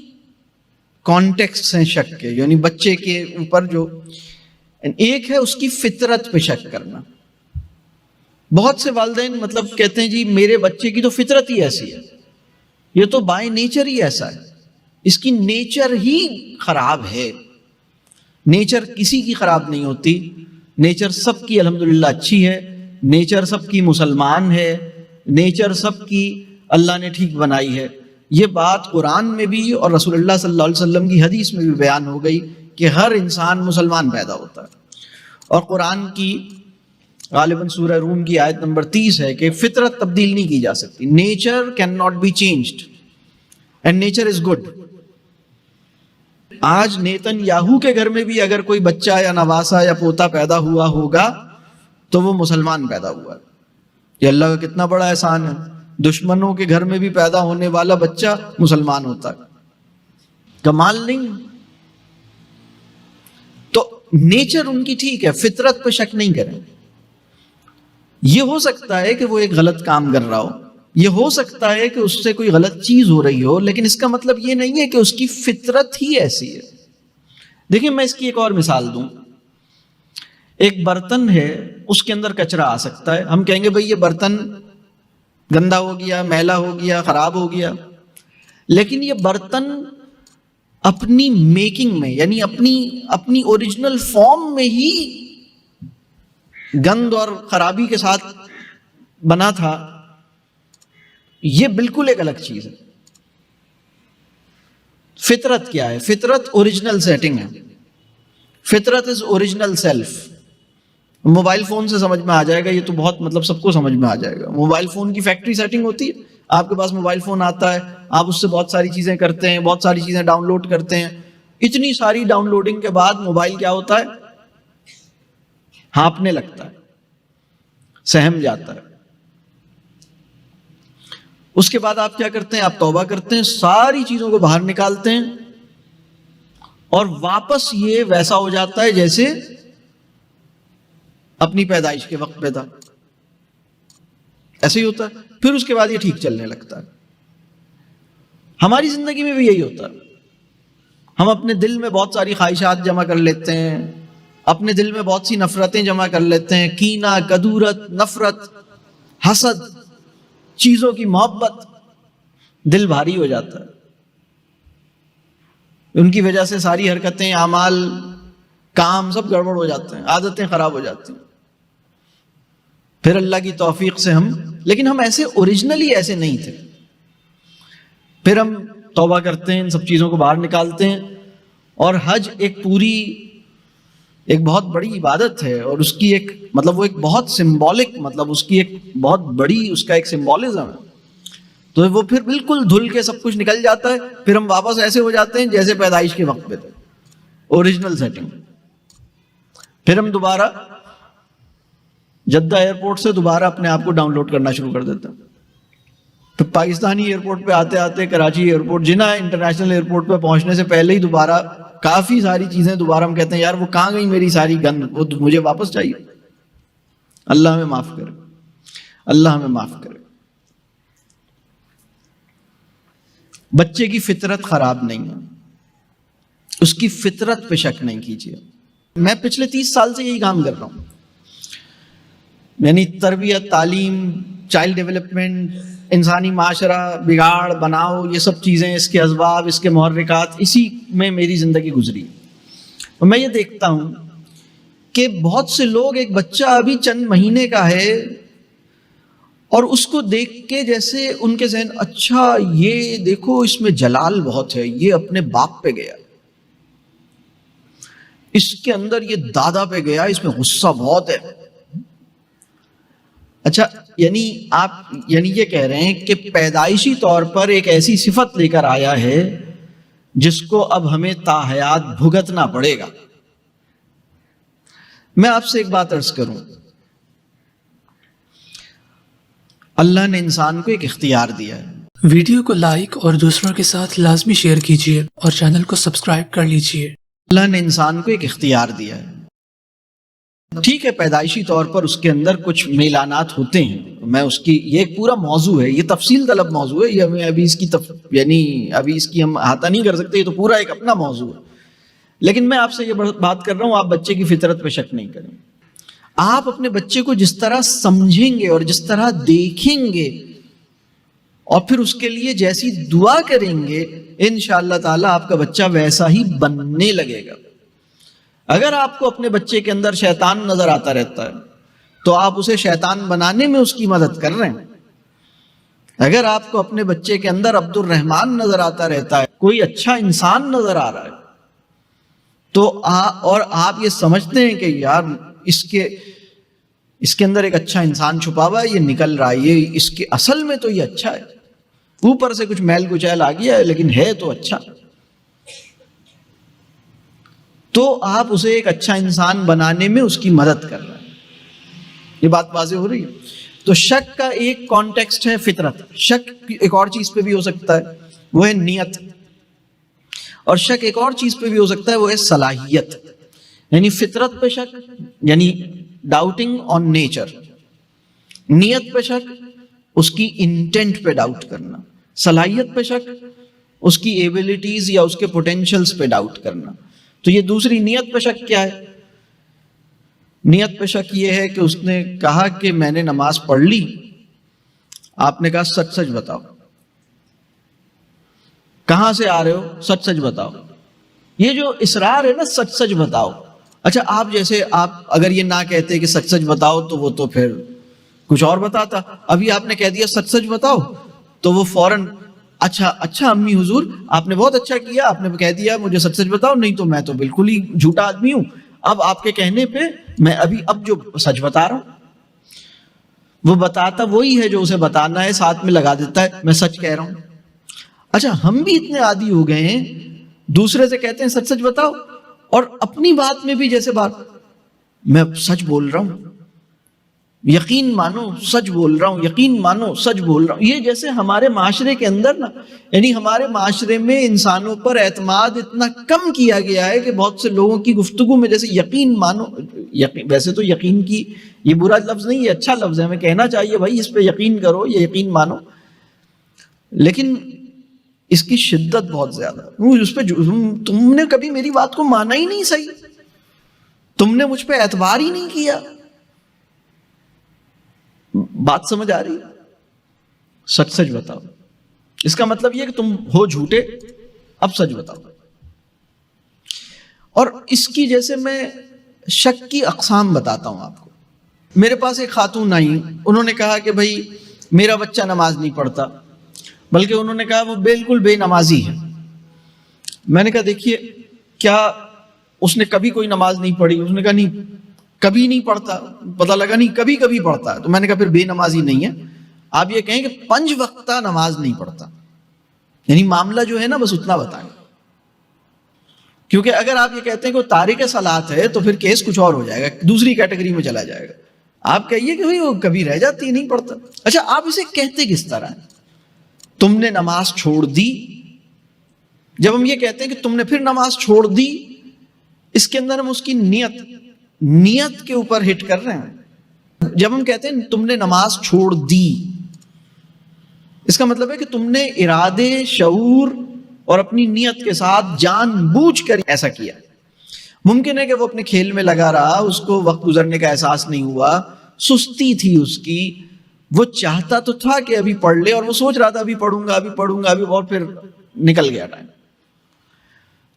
کانٹیکسٹ ہیں شک کے، یعنی بچے کے اوپر جو ایک ہے اس کی فطرت پہ شک کرنا۔ بہت سے والدین مطلب کہتے ہیں جی میرے بچے کی تو فطرت ہی ایسی ہے، یہ تو بائی نیچر ہی ایسا ہے، اس کی نیچر ہی خراب ہے۔ نیچر کسی کی خراب نہیں ہوتی، نیچر سب کی الحمدللہ اچھی ہے، نیچر سب کی مسلمان ہے، نیچر سب کی اللہ نے ٹھیک بنائی ہے۔ یہ بات قرآن میں بھی اور رسول اللہ صلی اللہ علیہ وسلم کی حدیث میں بھی بیان ہو گئی کہ ہر انسان مسلمان پیدا ہوتا ہے۔ اور قرآن کی غالباً سورہ روم کی آیت نمبر 30 ہے کہ فطرت تبدیل نہیں کی جا سکتی، nature can not be changed and nature is good. آج نیتن یاہو کے گھر میں بھی اگر کوئی بچہ یا نواسا یا پوتا پیدا ہوا ہوگا تو وہ مسلمان پیدا ہوا ہے۔ یہ اللہ کا کتنا بڑا احسان ہے، دشمنوں کے گھر میں بھی پیدا ہونے والا بچہ مسلمان ہوتا ہے، کمال نہیں؟ تو نیچر ان کی ٹھیک ہے، فطرت پہ شک نہیں کریں۔ یہ ہو سکتا ہے کہ وہ ایک غلط کام کر رہا ہو، یہ ہو سکتا ہے کہ اس سے کوئی غلط چیز ہو رہی ہو، لیکن اس کا مطلب یہ نہیں ہے کہ اس کی فطرت ہی ایسی ہے۔ دیکھیں میں اس کی ایک اور مثال دوں۔ ایک برتن ہے، اس کے اندر کچرا آ سکتا ہے، ہم کہیں گے بھئی یہ برتن گندا ہو گیا، میلا ہو گیا، خراب ہو گیا، لیکن یہ برتن اپنی میکنگ میں یعنی اپنی اوریجنل فارم میں ہی گند اور خرابی کے ساتھ بنا تھا۔ یہ بالکل ایک الگ چیز ہے۔ فطرت کیا ہے؟ فطرت اوریجنل سیٹنگ ہے، فطرت is original self. Mobile phone سے سمجھ میں آ جائے گا، یہ تو بہت مطلب سب کو سمجھ میں آ جائے گا۔ موبائل فون کی فیکٹری سیٹنگ ہوتی ہے، آپ کے پاس موبائل فون آتا ہے، آپ اس سے بہت ساری چیزیں کرتے ہیں، بہت ساری چیزیں ڈاؤن لوڈ کرتے ہیں۔ اتنی ساری ڈاؤن لوڈنگ کے بعد موبائل کیا ہوتا ہے؟ ہانپنے لگتا ہے، سہم جاتا ہے۔ اس کے بعد آپ کیا کرتے ہیں؟ آپ توبہ کرتے ہیں، ساری چیزوں کو باہر نکالتے ہیں اور واپس یہ ویسا ہو جاتا ہے جیسے اپنی پیدائش کے وقت پہ تھا۔ ایسے ہی ہوتا ہے، پھر اس کے بعد یہ ٹھیک چلنے لگتا ہے۔ ہماری زندگی میں بھی یہی ہوتا ہے، ہم اپنے دل میں بہت ساری خواہشات جمع کر لیتے ہیں، اپنے دل میں بہت سی نفرتیں جمع کر لیتے ہیں، کینہ، کدورت، نفرت، حسد، چیزوں کی محبت، دل بھاری ہو جاتا ہے۔ ان کی وجہ سے ساری حرکتیں، اعمال، کام سب گڑبڑ ہو جاتے ہیں، عادتیں خراب ہو جاتی ہیں۔ پھر اللہ کی توفیق سے لیکن ہم ایسے اوریجنلی ایسے نہیں تھے۔ پھر ہم توبہ کرتے ہیں، ان سب چیزوں کو باہر نکالتے ہیں، اور حج ایک بہت بڑی عبادت ہے، اور اس کی ایک مطلب وہ ایک بہت سمبولک مطلب اس کی ایک بہت بڑی اس کا ایک سمبولزم ہے۔ تو وہ پھر بالکل دھل کے سب کچھ نکل جاتا ہے، پھر ہم واپس ایسے ہو جاتے ہیں جیسے پیدائش کے وقت پہ تھے، اوریجنل سیٹنگ۔ پھر ہم دوبارہ جدہ ایئرپورٹ سے دوبارہ اپنے آپ کو ڈاؤن لوڈ کرنا شروع کر دیتے ہیں۔ پھر پاکستانی ایئرپورٹ پہ آتے آتے کراچی ایئرپورٹ، جنہ انٹرنیشنل ایئرپورٹ پہ پہنچنے سے پہلے ہی دوبارہ کافی ساری چیزیں دوبارہ ہم کہتے ہیں یار وہ کہاں گئی میری ساری گند، وہ مجھے واپس چاہیے۔ اللہ ہمیں معاف کرے، اللہ ہمیں معاف کرے۔ بچے کی فطرت خراب نہیں ہے، اس کی فطرت پہ شک نہیں کیجیے۔ میں پچھلے 30 سال سے یہی کام کر رہا ہوں، یعنی تربیت، تعلیم، چائلڈ ڈیولپمنٹ، انسانی معاشرہ، بگاڑ بناؤ، یہ سب چیزیں، اس کے اسباب، اس کے محرکات، اسی میں میری زندگی گزری۔ اور میں یہ دیکھتا ہوں کہ بہت سے لوگ، ایک بچہ ابھی چند مہینے کا ہے اور اس کو دیکھ کے جیسے ان کے ذہن اچھا یہ دیکھو اس میں جلال بہت ہے، یہ اپنے باپ پہ گیا، اس کے اندر یہ دادا پہ گیا، اس میں غصہ بہت ہے. اچھا یعنی آپ یہ کہہ رہے ہیں کہ پیدائشی طور پر ایک ایسی صفت لے کر آیا ہے جس کو اب ہمیں تا حیات بھگتنا پڑے گا. میں آپ سے ایک بات عرض کروں، اللہ نے انسان کو ایک اختیار دیا ہے. ویڈیو کو لائک اور دوسروں کے ساتھ لازمی شیئر کیجیے اور چینل کو سبسکرائب کر لیجیے. اللہ نے انسان کو ایک اختیار دیا ہے. ٹھیک ہے پیدائشی طور پر اس کے اندر کچھ میلانات ہوتے ہیں، میں اس کی یہ ایک پورا موضوع ہے، یہ تفصیل طلب موضوع ہے، یہ ہمیں ابھی اس کی ابھی اس کی ہم احاطہ نہیں کر سکتے، یہ تو پورا ایک اپنا موضوع ہے. لیکن میں آپ سے یہ بات کر رہا ہوں، آپ بچے کی فطرت پہ شک نہیں کریں. آپ اپنے بچے کو جس طرح سمجھیں گے اور جس طرح دیکھیں گے اور پھر اس کے لیے جیسی دعا کریں گے، انشاءاللہ تعالی آپ کا بچہ ویسا ہی بننے لگے گا. اگر آپ کو اپنے بچے کے اندر شیطان نظر آتا رہتا ہے تو آپ اسے شیطان بنانے میں اس کی مدد کر رہے ہیں. اگر آپ کو اپنے بچے کے اندر عبد الرحمان نظر آتا رہتا ہے، کوئی اچھا انسان نظر آ رہا ہے، تو اور آپ یہ سمجھتے ہیں کہ یار اس کے اندر ایک اچھا انسان چھپا ہوا ہے، یہ نکل رہا ہے، یہ اس کے اصل میں تو یہ اچھا ہے، اوپر سے کچھ میل کچیل آ گیا ہے لیکن ہے تو اچھا، تو آپ اسے ایک اچھا انسان بنانے میں اس کی مدد کر رہے ہیں. یہ بات واضح ہو رہی ہے. تو شک کا ایک کانٹیکسٹ ہے فطرت. شک ایک اور چیز پہ بھی ہو سکتا ہے، وہ ہے نیت. اور شک ایک اور چیز پہ بھی ہو سکتا ہے، وہ ہے صلاحیت. یعنی فطرت پہ شک یعنی ڈاؤٹنگ آن نیچر، نیت پہ شک اس کی انٹینٹ پہ ڈاؤٹ کرنا، صلاحیت پہ شک اس کی ایبلٹیز یا اس کے پوٹینشلز پہ ڈاؤٹ کرنا. تو یہ دوسری نیت پہ شک کیا ہے؟ نیت پہ شک یہ ہے کہ اس نے کہا کہ میں نے نماز پڑھ لی، آپ نے کہا سچ سچ بتاؤ، کہاں سے آ رہے ہو، سچ سچ بتاؤ. یہ جو اصرار ہے نا سچ سچ بتاؤ، اچھا آپ اگر یہ نہ کہتے کہ سچ سچ بتاؤ تو وہ تو پھر کچھ اور بتاتا. ابھی آپ نے کہہ دیا سچ سچ بتاؤ تو وہ فوراً اچھا امی حضور آپ نے بہت اچھا کیا، آپ نے کہہ دیا مجھے سچ سچ بتاؤ، نہیں تو میں تو بالکل ہی جھوٹا آدمی ہوں. اب آپ کے کہنے پہ میں اب جو سچ بتا رہا ہوں وہ بتاتا وہی ہے جو اسے بتانا ہے، ساتھ میں لگا دیتا ہے میں سچ کہہ رہا ہوں. اچھا ہم بھی اتنے عادی ہو گئے ہیں دوسرے سے کہتے ہیں سچ سچ بتاؤ، اور اپنی بات میں بھی جیسے میں سچ بول رہا ہوں، یقین مانو سچ بول رہا ہوں، یقین مانو سچ بول رہا ہوں. یہ جیسے ہمارے معاشرے کے اندر نا، یعنی ہمارے معاشرے میں انسانوں پر اعتماد اتنا کم کیا گیا ہے کہ بہت سے لوگوں کی گفتگو میں جیسے یقین مانو، ویسے تو یقین کی یہ برا لفظ نہیں، یہ اچھا لفظ ہے، ہمیں کہنا چاہیے بھائی اس پہ یقین کرو، یہ یقین مانو، لیکن اس کی شدت بہت زیادہ. اس پہ تم نے کبھی میری بات کو مانا ہی نہیں، صحیح تم نے مجھ پہ اعتبار ہی نہیں کیا. بات سمجھ آ رہی؟ سچ سچ بتاؤ، اس کا مطلب یہ کہ تم ہو جھوٹے، اب سچ بتاؤ. اور اس کی جیسے میں شک کی اقسام بتاتا ہوں آپ کو. میرے پاس ایک خاتون آئی، انہوں نے کہا کہ بھائی میرا بچہ نماز نہیں پڑھتا، بلکہ انہوں نے کہا وہ بالکل بے نمازی ہے. میں نے کہا دیکھیے کیا اس نے کبھی کوئی نماز نہیں پڑھی؟ اس نے کہا نہیں کبھی نہیں پڑھتا. پتہ لگا نہیں کبھی کبھی پڑھتا ہے. تو میں نے کہا پھر بے نمازی نہیں ہے، آپ یہ کہیں کہ 5 وقتہ نماز نہیں پڑھتا. یعنی معاملہ جو ہے نا بس اتنا بتائیں، کیونکہ اگر آپ یہ کہتے ہیں کہ وہ تارک صلاۃ ہے تو پھر کیس کچھ اور ہو جائے گا، دوسری کیٹیگری میں چلا جائے گا. آپ کہیے کہ وہ کبھی رہ جاتی ہے نہیں پڑھتا. اچھا آپ اسے کہتے کس طرح ہیں؟ تم نے نماز چھوڑ دی. جب ہم یہ کہتے ہیں کہ تم نے پھر نماز چھوڑ دی، اس کے اندر ہم اس کی نیت کے اوپر ہٹ کر رہے ہیں. جب ہم کہتے ہیں تم نے نماز چھوڑ دی، اس کا مطلب ہے کہ تم نے ارادے، شعور اور اپنی نیت کے ساتھ جان بوجھ کر ایسا کیا. ممکن ہے کہ وہ اپنے کھیل میں لگا رہا، اس کو وقت گزرنے کا احساس نہیں ہوا، سستی تھی اس کی، وہ چاہتا تو تھا کہ ابھی پڑھ لے اور وہ سوچ رہا تھا ابھی پڑھوں گا اور پھر نکل گیا ٹائم.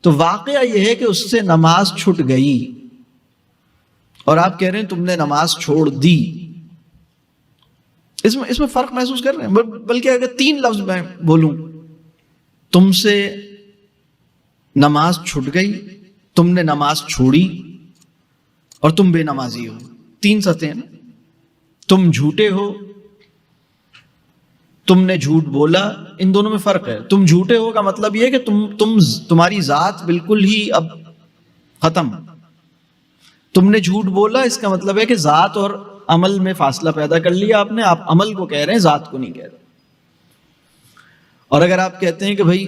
تو واقعہ یہ ہے کہ اس سے نماز چھوٹ گئی اور آپ کہہ رہے ہیں تم نے نماز چھوڑ دی. اس میں فرق محسوس کر رہے ہیں؟ بلکہ اگر 3 لفظ میں بولوں، تم سے نماز چھٹ گئی، تم نے نماز چھوڑی، اور تم بے نمازی ہو، 3 سطحیں ہیں. تم جھوٹے ہو، تم نے جھوٹ بولا، ان دونوں میں فرق ہے. تم جھوٹے ہو کا مطلب یہ ہے کہ تمہاری ذات بالکل ہی اب ختم. تم نے جھوٹ بولا اس کا مطلب ہے کہ ذات اور عمل میں فاصلہ پیدا کر لیا آپ عمل کو کہہ رہے ہیں، ذات کو نہیں کہہ رہے. اور اگر آپ کہتے ہیں کہ بھائی